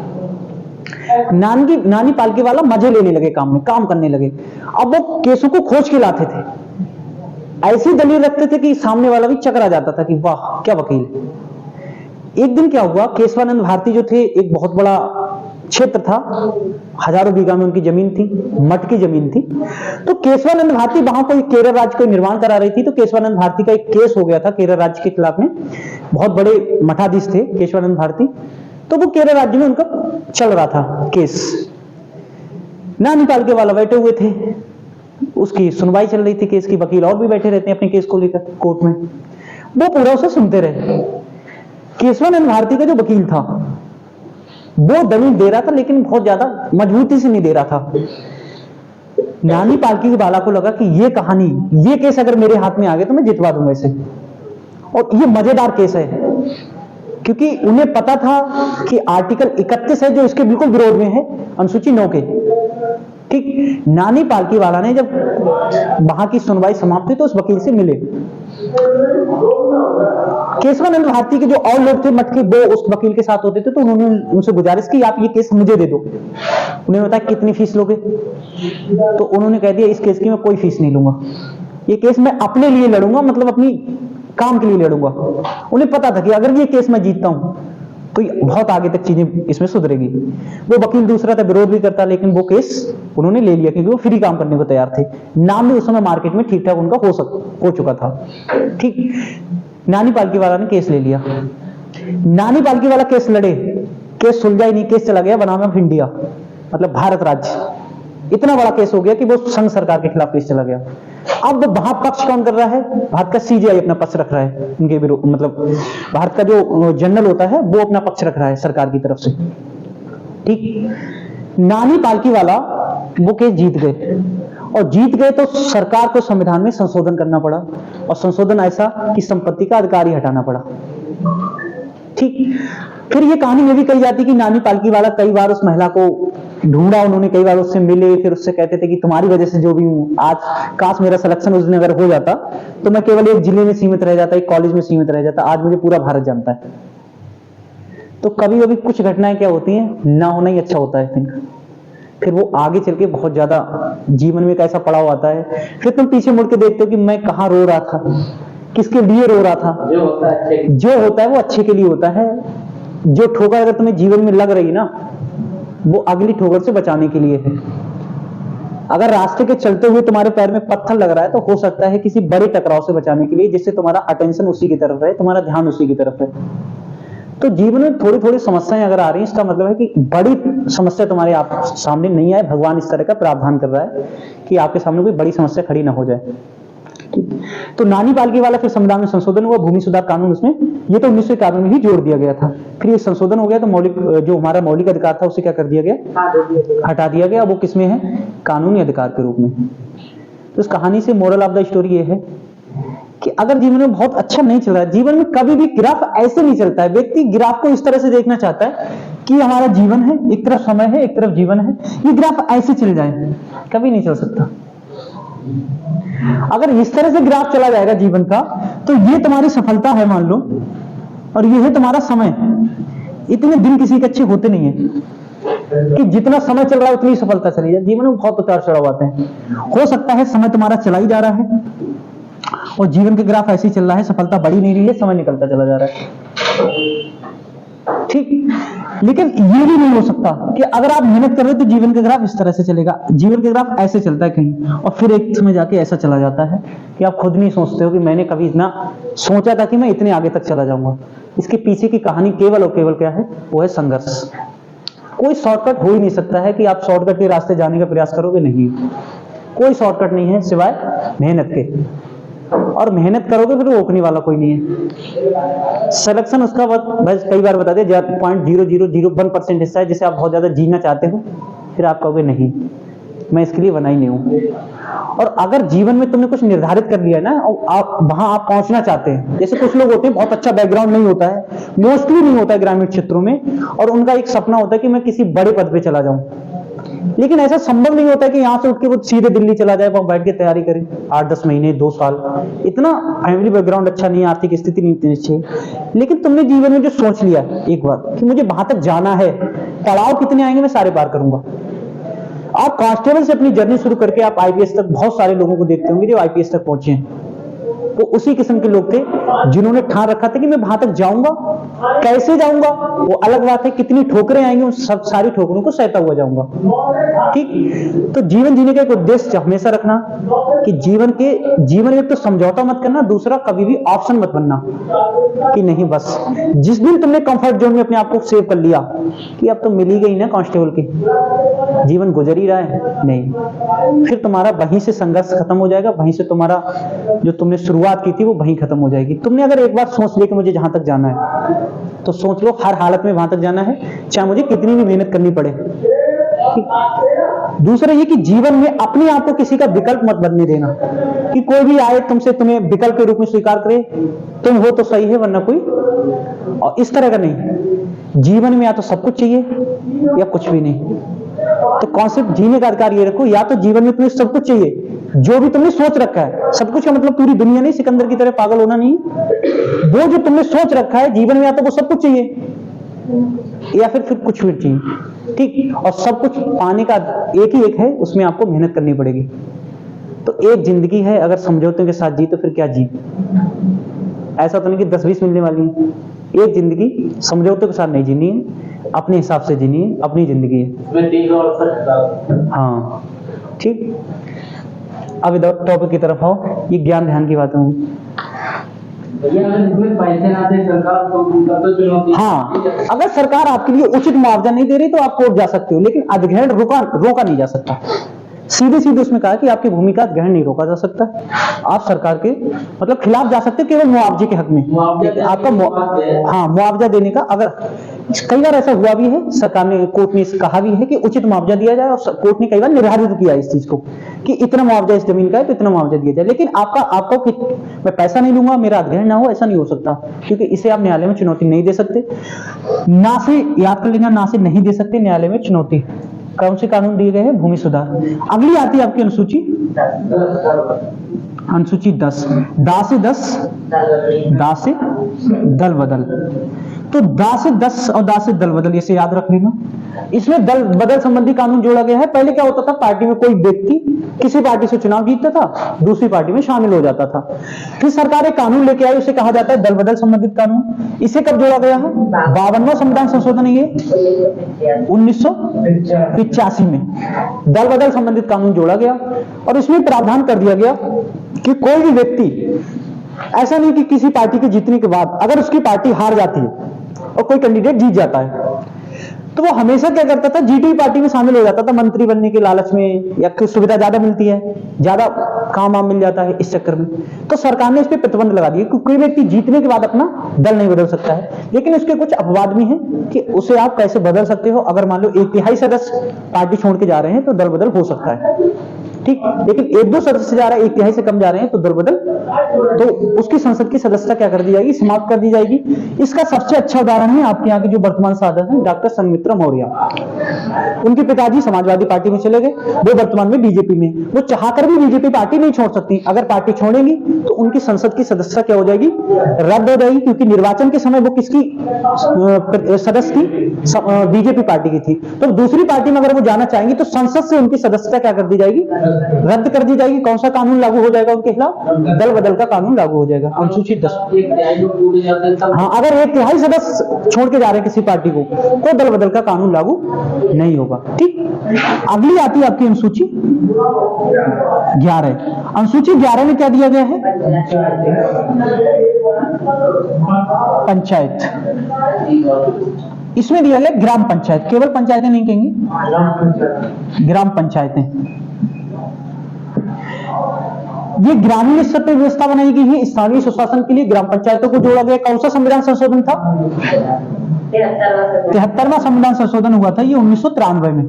नानी पालकी वाला मजे लेने लगे काम में, काम करने लगे। अब वो केसों को खोज के लाते थे, ऐसी दलील रखते थे कि सामने वाला भी चकरा जाता था कि वाह क्या वकील है। एक दिन क्या हुआ, केशवानंद भारती जो थे, एक बहुत बड़ा क्षेत्र था, हजारों बीघा में उनकी जमीन थी, मठ की जमीन थी। तो केशवानंद भारती वहां कोई केरल राज्य को निर्माण करा रही थी, तो केशवानंद भारती का एक केस हो गया था केरल राज्य के खिलाफ में। बहुत बड़े मठाधीश थे केशवानंद भारती, तो वो केरल राज्य में उनका चल रहा था केस। नानी पालकी वाला बैठे हुए थे, उसकी सुनवाई चल रही थी केस की, वकील और भी बैठे रहते हैं अपने केस को लेकर कोर्ट में, वो पूरा उसे सुनते रहे। केशवानंद भारती का जो वकील था वो दलील दे रहा था, लेकिन बहुत ज्यादा मजबूती से नहीं दे रहा था। नानी पालकी वाला को लगा कि ये कहानी, ये केस अगर मेरे हाथ में आ गए तो मैं जितवा दूंगा इसे, और ये मजेदार केस है, क्योंकि उन्हें पता था कि आर्टिकल 31 है जो इसके बिल्कुल विरोध में है, अनुसूची 9 के। ठीक, नानी पालकी वाला ने जब वहां की सुनवाई समाप्त हुई तो उस वकील से मिले। केशवानंद भारती के जो और लोग थे मठ के, वो उस वकील के साथ होते थे, तो उन्होंने उनसे गुजारिश की आप ये केस मुझे दे दो। उन्होंने बताया कितनी फीस लोगे? तो उन्होंने कह दिया इस केस की मैं कोई फीस नहीं लूंगा, ये केस मैं अपने लिए लड़ूंगा, मतलब अपनी काम के लिए लड़ूंगा। उन्हें पता था कि अगर ये केस मैं जीतता हूं तो बहुत आगे तक चीजें इसमें सुधरेगी। वो वकील दूसरा था, विरोध भी करता, लेकिन वो केस उन्होंने ले लिया क्योंकि वो फ्री काम करने को तैयार थे। नाम भी उस समय मार्केट में ठीक ठाक उनका हो चुका था। ठीक, नानी पालकी वाला ने केस ले लिया। नानी पालकी वाला केस लड़े, केस सुलझा ही नहीं, केस चला गया बनाम ऑफ इंडिया, मतलब भारत राज्य। इतना बड़ा केस हो गया कि वो संघ सरकार के खिलाफ केस चला गया। अब वहां पक्ष कौन कर रहा है? भारत का CJI अपना पक्ष रख रहा है उनके विरोध, मतलब भारत का जो जनरल होता है वो अपना पक्ष रख रहा है सरकार की तरफ से। ठीक, नानी पालकी वाला वो केस जीत गए, और जीत गए तो सरकार को संविधान में संशोधन करना पड़ा, और संशोधन ऐसा कि संपत्ति का अधिकार ही हटाना पड़ा। ठीक। फिर ये कहानी में भी कही जाती कि नानी पालकी वाला कई बार उस महिला को ढूंढा, उन्होंने कई बार उससे मिले, फिर उससे कहते थे कि तुम्हारी वजह से जो भी हूँ आज, काश मेरा सिलेक्शन उस दिन अगर हो जाता तो मैं केवल एक जिले में सीमित रह जाता, एक कॉलेज में सीमित रह जाता, आज मुझे पूरा भारत जानता है। तो कभी कभी कुछ घटनाएं क्या होती हैं, ना होना ही अच्छा होता है। फिर वो आगे चल के बहुत ज्यादा जीवन में एक ऐसा पड़ाव आता है, फिर तुम पीछे मुड़ के देखते हो कि मैं कहाँ रो रहा था, किसके लिए रो रहा था। जो होता है वो अच्छे के लिए होता है। जो ठोकर अगर तुम्हें जीवन में लग रही ना, वो अगली ठोकर से बचाने के लिए है। अगर रास्ते के चलते हुए तुम्हारे पैर में पत्थर लग रहा है तो हो सकता है किसी बड़े टकराव से बचाने के लिए, जिससे तुम्हारा अटेंशन उसी की तरफ है, तुम्हारा ध्यान उसी की तरफ है। तो जीवन में थोड़ी थोड़ी समस्याएं अगर आ रही हैं, इसका मतलब है कि बड़ी समस्या तुम्हारे आप सामने नहीं आए। भगवान इस तरह का प्रावधान कर रहा है कि आपके सामने कोई बड़ी समस्या खड़ी ना हो जाए। तो नानी पालकी वाला फिर संविधान में संशोधन हुआ, भूमि सुधार कानून उसमें, ये तो 1951 में ही जोड़ दिया गया था। फिर ये संशोधन हो गया तो मौलिक, जो हमारा मौलिक अधिकार था उसे क्या कर दिया गया, हटा दिया गया। वो किसमें है, कानूनी अधिकार के रूप में। तो इस कहानी से मोरल ऑफ द स्टोरी ये है कि अगर जीवन में बहुत अच्छा नहीं चल रहा है, जीवन में कभी भी ग्राफ ऐसे नहीं चलता है। व्यक्ति ग्राफ को इस तरह से देखना चाहता है कि हमारा जीवन है, एक तरफ समय है, एक तरफ जीवन है, ये ग्राफ ऐसे चल जाए, कभी नहीं चल सकता। अगर इस तरह से ग्राफ चला जाएगा जीवन का, तो ये तुम्हारी सफलता है मान लो, और ये है तुम्हारा समय। इतने दिन किसी के अच्छे होते नहीं है कि जितना समय चल रहा है उतनी सफलता चली जाए। जीवन में बहुत उतार चढ़ाव आते हैं। हो सकता है समय तुम्हारा चला ही जा रहा है और जीवन के ग्राफ ऐसे ही चल रहा है, सफलता बढ़ी नहीं रही है, समय निकलता चला जा रहा है, ठीक। लेकिन ये भी नहीं हो सकता कि अगर आप मेहनत कर रहे हो तो जीवन का ग्राफ इस तरह से चलेगा। जीवन का ग्राफ ऐसे चलता है कहीं, और फिर एक समय जाके ऐसा चला जाता है कि आप खुद नहीं सोचते हो कि मैंने कभी इतना सोचा था कि मैं इतने आगे तक चला जाऊंगा। इसके पीछे की कहानी केवल और केवल क्या है, वो है संघर्ष। कोई शॉर्टकट हो ही नहीं सकता है कि आप शॉर्टकट के रास्ते जाने का प्रयास करोगे, नहीं, कोई शॉर्टकट नहीं है सिवाय मेहनत के। और मेहनत करोगे फिर रोकने वाला कोई नहीं है। सिलेक्शन उसका बस कई बार बता दे 0.0001% हिस्सा है जिसे आप बहुत ज्यादा जीना चाहते हो, फिर आप कहोगे नहीं, मैं इसके लिए बना ही नहीं हूं। और अगर जीवन में तुमने कुछ निर्धारित कर लिया है ना, और आप वहां आप पहुंचना चाहते हैं, जैसे कुछ लोग होते हैं बहुत अच्छा बैकग्राउंड नहीं होता है, मोस्टली नहीं होता है ग्रामीण क्षेत्रों में, और उनका एक सपना होता है कि मैं किसी बड़े पद पे चला जाऊं, लेकिन ऐसा संभव नहीं होता कि यहां से उठ के वो सीधे दिल्ली चला जाए, वहां बैठ के तैयारी करे 8-10 महीने 2 साल। इतना फैमिली बैकग्राउंड अच्छा नहीं है, आर्थिक स्थिति नहीं इतनी अच्छी है। लेकिन तुमने जीवन में जो सोच लिया एक बार कि मुझे वहां तक जाना है, पड़ाव कितने आएंगे मैं सारे पार करूंगा। आप कांस्टेबल से अपनी जर्नी शुरू करके आप आईपीएस तक बहुत सारे लोगों को देखते होंगे जो आईपीएस तक पहुंचे हैं, तो उसी किस्म के लोग थे जिन्होंने ठान रखा था कि मैं वहां तक जाऊंगा। कैसे जाऊंगा वो अलग बात है, कितनी ठोकरें आएंगी उन सब सारी ठोकरों को सहता हुआ जाऊंगा, ठीक। तो जीवन जीने का एक उद्देश्य हमेशा रखना कि जीवन में तो समझौता मत करना, दूसरा कभी भी ऑप्शन मत बनना कि नहीं बस जिस दिन तुमने कंफर्ट जोन में अपने आप को सेव कर लिया कि अब तो मिल ही गई ना कांस्टेबल की, जीवन गुजर ही रहा है, नहीं, फिर तुम्हारा वहीं से संघर्ष खत्म हो जाएगा, वहीं से तुम्हारा जो तुमने शुरुआत की थी वो वहीं खत्म हो जाएगी। तुमने अगर एक बार सोच लिया कि मुझे जहां तक जाना है, तो सोच लो हर हालत में वहां तक जाना है, चाहे मुझे कितनी भी मेहनत करनी पड़े। दूसरा ये कि जीवन में अपने आप को किसी का विकल्प मत बनने देना कि कोई भी आए तुमसे तुम्हें विकल्प के रूप में स्वीकार करे, तुम हो तो सही है वरना कोई, और इस तरह का नहीं। जीवन में या तो सब कुछ चाहिए या कुछ भी नहीं। तो कॉन्सेप्ट जीने का अधिकार ये रखो, या तो जीवन में तुम्हें सब कुछ चाहिए जो भी तुमने सोच रखा है, सब कुछ का मतलब पूरी दुनिया नहीं, सिकंदर की तरह पागल होना नहीं, वो जो तुमने सोच रखा है जीवन में या तो वो सब कुछ चाहिए या फिर कुछ भी चाहिए, ठीक। और सब कुछ पाने का एक है, उसमें आपको मेहनत करनी पड़ेगी। तो एक जिंदगी है, अगर समझौतों के साथ जी तो फिर क्या जी, ऐसा तो नहीं कि 10-20 मिलने वाली है। एक जिंदगी समझौतों के साथ नहीं जीनी है, अपने हिसाब से जीनी है, अपनी जिंदगी है, हाँ, ठीक। अब टॉपिक की तरफ आओ, ये ज्ञान ध्यान की बातें होंगी। हाँ, अगर सरकार आपके लिए उचित मुआवजा नहीं दे रही तो आप कोर्ट जा सकते हो, लेकिन अधिग्रहण रोका नहीं जा सकता। सीधे उसमें कहा कि आपकी भूमि का अधिग्रहण नहीं रोका जा सकता। आप सरकार के मतलब खिलाफ जा सकते हो केवल मुआवजे के हक में, आपका मुआवजा देने का। अगर कई बार ऐसा हुआ भी है, सरकार ने, कोर्ट ने कहा भी है कि उचित मुआवजा दिया जाए, और कोर्ट ने कई बार निर्धारित किया इस चीज को कि इतना मुआवजा इस जमीन का है तो इतना मुआवजा दिया जाए। लेकिन आपका कि मैं पैसा नहीं लूंगा, मेरा अधिग्रहण ना हो, ऐसा नहीं हो सकता, क्योंकि इसे आप न्यायालय में चुनौती नहीं दे सकते, ना से, याद कर लेना, ना से नहीं दे सकते न्यायालय में चुनौती। कौन से कानून दिए गए हैं? भूमि सुधार। अगली आती है आपकी अनुसूची, अनुसूची 10, दा से 10, दा से दल बदल। तो दा से 10 और दा से दल बदल, इसे याद रख लेना। इसमें दल बदल संबंधी कानून जोड़ा गया है। पहले क्या होता था, पार्टी में कोई व्यक्ति किसी पार्टी से चुनाव जीतता था, दूसरी पार्टी में शामिल हो जाता था, फिर सरकार एक कानून लेके आई, उसे कहा जाता है दल बदल संबंधित कानून। इसे कब जोड़ा गया है? 52वां संविधान संशोधन, ये 1985 में दल बदल संबंधित कानून जोड़ा गया, और इसमें प्रावधान कर दिया गया कि कोई भी व्यक्ति, ऐसा नहीं कि किसी पार्टी के जीतने के बाद अगर उसकी पार्टी हार जाती है और कोई कैंडिडेट जीत जाता है, तो वो हमेशा क्या करता था, जीती पार्टी में शामिल हो जाता था, मंत्री बनने के लालच में, या कुछ सुविधा ज्यादा मिलती है, ज्यादा काम मिल जाता है, इस चक्कर में। तो सरकार ने इस पे प्रतिबंध लगा दिया कि कोई व्यक्ति जीतने के बाद अपना दल नहीं बदल सकता है। लेकिन उसके कुछ अपवाद भी हैं कि उसे आप कैसे बदल सकते हो। अगर मान लो 1/3 सदस्य पार्टी छोड़ के जा रहे हैं तो दल बदल हो सकता है, ठीक। लेकिन 1-2 सदस्य जा रहे हैं, 1/3 से कम जा रहे हैं, तो दल बदल, तो उसकी संसद की सदस्यता क्या कर दी जाएगी? समाप्त कर दी जाएगी। इसका सबसे अच्छा उदाहरण है आपके यहाँ के जो वर्तमान सांसद हैं, डॉक्टर संघमित्रा मौर्य। उनके पिताजी समाजवादी पार्टी में चले गए, वो वर्तमान में बीजेपी में। वो चाहकर भी बीजेपी पार्टी नहीं छोड़ सकती। अगर पार्टी छोड़ेंगी तो उनकी संसद की सदस्यता क्या हो जाएगी? रद्द हो जाएगी, क्योंकि निर्वाचन के समय वो किसकी सदस्य थी? बीजेपी पार्टी की थी। तो दूसरी पार्टी में अगर वो जाना चाहेंगी तो संसद से उनकी सदस्यता क्या कर दी जाएगी? रद्द कर दी जाएगी। कौन सा कानून लागू हो जाएगा उनके खिलाफ? दल बदल का कानून लागू हो जाएगा। अनुसूची 10। हाँ, अगर 1/3 सदस्य छोड़ के जा रहे हैं किसी पार्टी को, तो दल बदल का कानून लागू नहीं होगा, ठीक। अगली आती है आपकी अनुसूची 11। अनुसूची 11 में क्या दिया गया है? पंचायत। इसमें दिया गया ग्राम पंचायत, केवल पंचायतें नहीं कहेंगे, ग्राम पंचायतें। ये ग्रामीण स्तर पर व्यवस्था बनाई गई है स्थानीय सुशासन के लिए, ग्राम पंचायतों को जोड़ा गया। कौन सा संविधान संशोधन था? 73वां संविधान संशोधन हुआ था, ये 1993 में,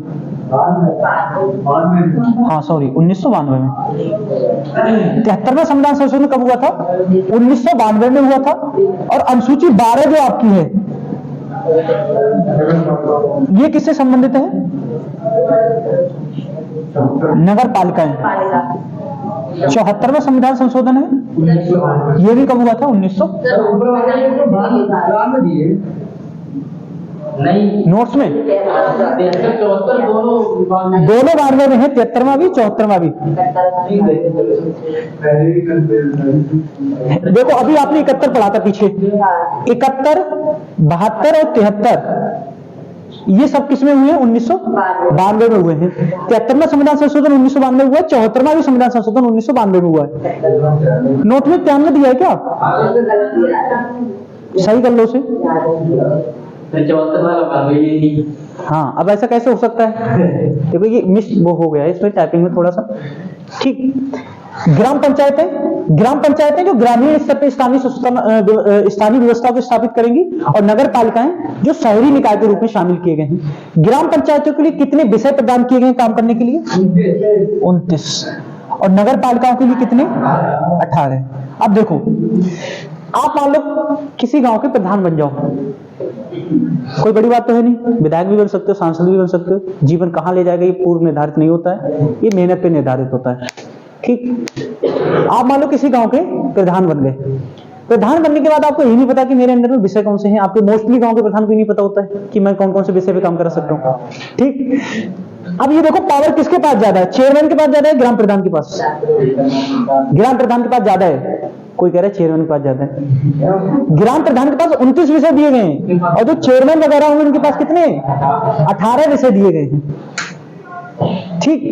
हाँ सॉरी 1992 में। 73वां संविधान संशोधन कब हुआ था? 1992 में हुआ था। और अनुसूची 12 जो आपकी है, ये किससे संबंधित है? नगर पालिकाएं। 74वां संविधान संशोधन है, ये भी कब हुआ था? 1900 नहीं, नोट्स में 73 दोनों 92 में है, 73वां भी 74वां भी। देखो अभी आपने 71 पढ़ा था पीछे, 71, 72 और 73 ये सब किसमें हुए हैं? 1992 में हुए हैं। 73वां संविधान संशोधन 1992 में हुआ है, 74वां भी संविधान संशोधन 1992 में हुआ है। नोट में ध्यान में दिया है क्या? सही कर लो उसे। हाँ, अब ऐसा कैसे हो सकता है? देखो ये मिस वो हो गया है इसमें टाइपिंग में थोड़ा सा, ठीक। ग्राम पंचायतें जो ग्रामीण स्तर पर स्थानीय व्यवस्था को स्थापित करेंगी, और नगर पालिकाएं जो शहरी निकाय के रूप में शामिल किए गए हैं। ग्राम पंचायतों के लिए कितने विषय प्रदान किए गए काम करने के लिए? 29। और नगर पालिकाओं के लिए कितने? 18। अब देखो, आप मान लो किसी गांव के प्रधान बन जाओ, कोई बड़ी बात तो है नहीं, विधायक भी बन सकते हो, सांसद भी बन सकते हो। जीवन कहां ले जाएगा ये पूर्व निर्धारित नहीं होता है, ये मेहनत पे निर्धारित होता है, ठीक। आप मान लो किसी गांव के प्रधान बन गए। प्रधान बनने के बाद आपको ये नहीं पता कि मेरे अंदर में विषय कौन से हैं। आपके मोस्टली गांव के प्रधान को नहीं पता होता है कि मैं कौन कौन से विषय पे काम कर सकता हूँ, ठीक। अब ये देखो पावर किसके पास ज्यादा है? चेयरमैन के पास ज्यादा है, ग्राम प्रधान के पास? ग्राम प्रधान के पास ज्यादा है। कोई कह रहा है चेयरमैन के पास ज्यादा है। ग्राम प्रधान के पास 29 विषय दिए गए हैं, और जो चेयरमैन वगैरह होंगे उनके पास कितने? 18 विषय दिए गए हैं, ठीक।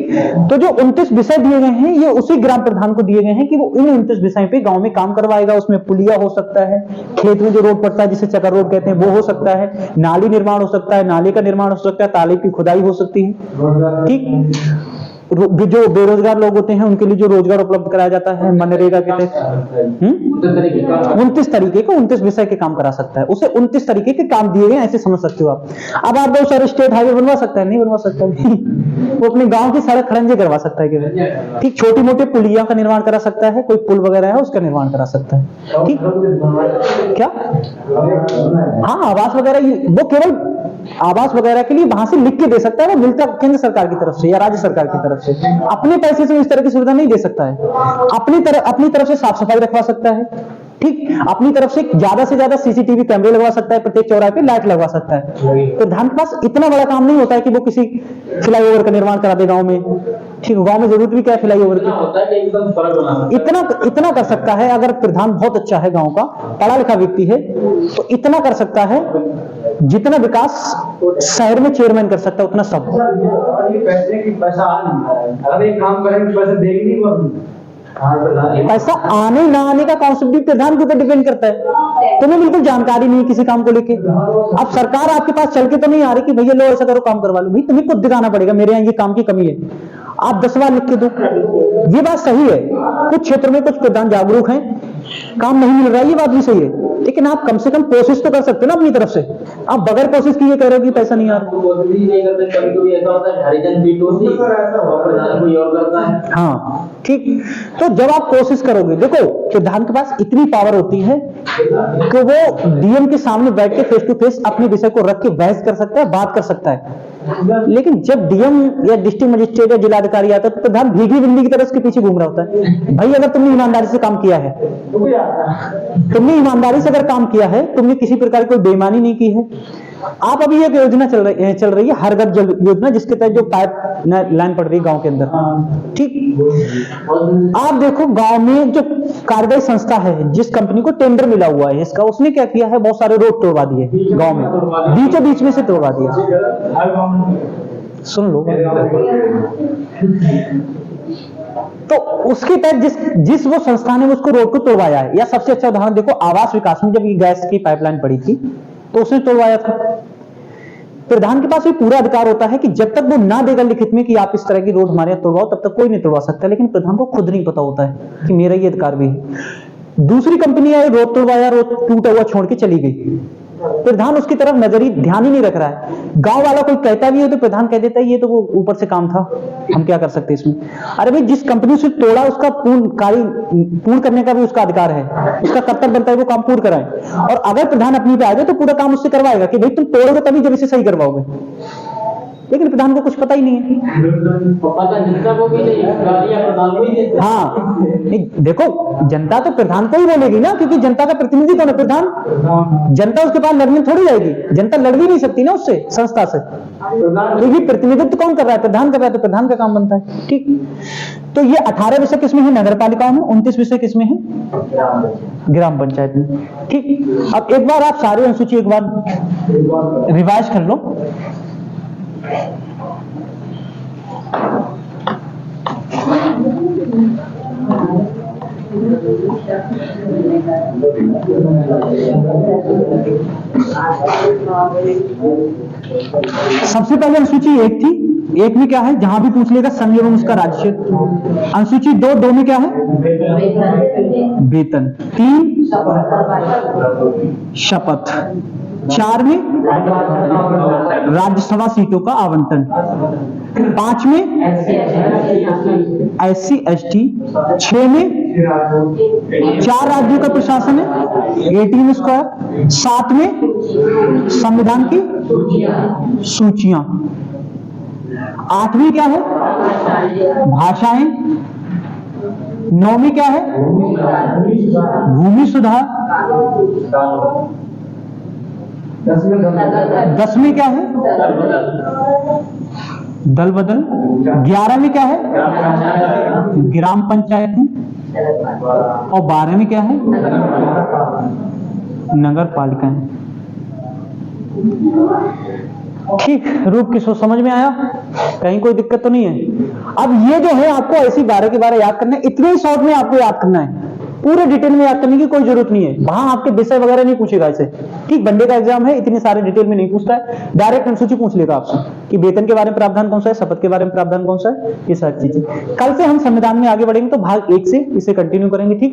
तो जो 29 विषय दिए गए हैं, ये उसी ग्राम प्रधान को दिए गए हैं कि वो इन 29 विषय पे गांव में काम करवाएगा। उसमें पुलिया हो सकता है, खेत में जो रोड पड़ता है जिसे चकर रोड कहते हैं वो हो सकता है, नाली निर्माण हो सकता है, नाले का निर्माण हो सकता है, तालाब की खुदाई हो सकती है, ठीक। जो बेरोजगार लोग होते हैं उनके लिए जो रोजगार उपलब्ध कराया जाता है मनरेगा के तहत 29 तरीके के 29 विषय के काम करा सकता है, उसे 29 तरीके के काम दिए गए, ऐसे समझ सकते हो आप। अब आप बहुत सारे स्टेट हाईवे बनवा सकता है, नहीं बनवा सकता वो अपने गांव की सड़क खड़ंजे करवा सकता है केवल, ठीक। छोटी मोटी पुलिया का निर्माण करा सकता है, कोई पुल वगैरह है उसका निर्माण करा सकता है, ठीक। क्या हाँ आवास वगैरह वो केवल आवास वगैरह के लिए वहां से लिख के दे सकता है, वो मिलता केंद्र सरकार की तरफ से या राज्य सरकार की तरफ से, अपने पैसे से इस तरह की सुविधा नहीं दे सकता है। अपनी तरफ से साफ सफाई रखवा सकता है, ठीक। अपनी तरफ से ज्यादा सीसीटीवी कैमरे लगवा सकता है, प्रत्येक चौराहे पे लाइट लगवा सकता है। प्रधान के पास इतना बड़ा काम नहीं होता है कि वो किसी फ्लाईओवर का निर्माण करा दे गांव में, ठीक। गांव में जरूरत भी क्या है फ्लाईओवर की, इतना कर सकता है। अगर प्रधान बहुत अच्छा है, गांव का पढ़ा लिखा व्यक्ति है, तो इतना कर सकता है जितना विकास शहर में चेयरमैन कर सकता है उतना सब। पैसा अगर एक काम करेंगे पैसा देगी नहीं, पैसा आने ना आने का कॉन्सेप्ट भी प्रधान के ऊपर डिपेंड करता है। तुम्हें बिल्कुल जानकारी नहीं किसी काम को लेके, अब सरकार आपके पास चल के तो नहीं आ रही कि भैया लो ऐसा करो काम करवा लो, भाई तुम्हें खुद दिखाना पड़ेगा मेरे यहाँ ये काम की कमी है, आप 10 बार लिख के दो। ये बात सही है, कुछ क्षेत्र में कुछ प्रधान जागरूक हैं, काम नहीं मिल रहा है, ये बात भी सही है, लेकिन आप कम से कम कोशिश तो कर सकते हो ना अपनी तरफ से। आप बगैर कोशिश किए कह रहे हो कि पैसा नहीं आ रहा। हाँ ठीक, तो जब आप कोशिश करोगे, देखो प्रधान के पास इतनी पावर होती है कि वो डीएम के सामने बैठ के फेस टू फेस अपने विषय को रख के बहस कर सकता है, बात कर सकता है। लेकिन जब डीएम या डिस्ट्रिक्ट मजिस्ट्रेट या जिलाधिकारी आता है तो प्रधान भीगी बिल्ली की तरह उसके पीछे घूम रहा होता है। भाई अगर तुमने ईमानदारी से काम किया है, तुमने ईमानदारी से अगर काम किया है, तुमने किसी प्रकार की कोई बेईमानी नहीं की है। आप अभी एक योजना चल रही है हर घर जल योजना, जिसके तहत जो पाइप लाइन पड़ रही है गांव के अंदर, ठीक। आप देखो गांव में जो कार्यदायी संस्था है, जिस कंपनी को टेंडर मिला हुआ है इसका, उसने क्या किया है, बहुत सारे रोड तोड़वा दिए गांव में, बीचों बीच में से तोड़वा दिया। सुन लो, तो उसके तहत जिस वो संस्था ने उसको रोड को तोड़वाया है, या सबसे अच्छा उदाहरण देखो आवास विकास में जब ये गैस की पाइपलाइन पड़ी थी तो उसने तोड़वाया था। प्रधान के पास ये पूरा अधिकार होता है कि जब तक वो ना देगा लिखित में कि आप इस तरह की रोड हमारे यहाँ तोड़वाओ, तब तक कोई नहीं तोड़वा सकता। लेकिन प्रधान को खुद नहीं पता होता है कि मेरा ये अधिकार भी है। दूसरी कंपनी आई, रोड तोड़वाया, रोड टूटा हुआ छोड़ के चली गई, प्रधान उसकी तरफ नजरी ध्यान ही नहीं रख रहा है। गांव वाला कोई कहता भी हो तो प्रधान कह देता है ये तो वो ऊपर से काम था, हम क्या कर सकते इसमें। अरे भाई जिस कंपनी से तोड़ा उसका पूर्ण करने का भी उसका अधिकार है, उसका कर्तव्य बनता है वो काम पूर्ण कराए। और अगर प्रधान अपनी पे आ जाए तो पूरा काम उससे करवाएगा कि भाई तुम तोड़ोगे तभी जब इसे सही करवाओगे। लेकिन प्रधान को कुछ पता ही नहीं है। हाँ देखो, जनता तो प्रधान को ही बोलेगी ना, क्योंकि जनता का प्रतिनिधि कौन है, प्रधान। जनता उसके पास लड़ने थोड़ी जाएगी, जनता लड़ भी नहीं सकती ना उससे, संस्था से। तो ये प्रतिनिधित्व कौन कर रहा है, प्रधान कर रहा है, तो प्रधान का काम बनता है, ठीक। तो ये 18 विषय किसमें है, नगर पालिकाओं में, 29 विषय किसमें है, ग्राम पंचायत में, ठीक। अब एक बार आप सारी अनुसूची एक बार रिवाइज कर लो। सबसे पहले अनुसूची 1 थी, 1 में क्या है, जहां भी पूछ लेगा संघ एवं उसका राज्य क्षेत्र। अनुसूची 2 में क्या है, वेतन। 3 शपथ। 4 में राज्यसभा सीटों का आवंटन। 5 में SC ST। 6 में 4 राज्यों का प्रशासन है, 18 स्क्वायर। 7 में संविधान की सूचियां। 8वीं क्या है, भाषाएं। 9वीं क्या है, भूमि सुधार। 10वीं क्या है, दल बदल। 11वीं क्या है, ग्राम पंचायत। और 12वीं क्या है, नगर पालिकाएं। ठीक, रूप की सोच समझ में आया, कहीं कोई दिक्कत तो नहीं है। अब ये जो है आपको ऐसी 12 के 12 याद करना है, इतने शॉर्ट में आपको याद करना है। पूरे डिटेल में याद करने की कोई जरूरत नहीं है, वहां आपके विषय वगैरह नहीं पूछेगा इसे। ठीक, वनडे का एग्जाम है, इतने सारे डिटेल में नहीं पूछता है, डायरेक्ट अनुसूची पूछ लेगा आपसे कि वेतन के बारे में प्रावधान कौन सा है, शपथ के बारे में प्रावधान कौन सा है, ये सारी चीजें। कल से हम संविधान में आगे बढ़ेंगे तो भाग 1 से इसे कंटिन्यू करेंगे, ठीक है।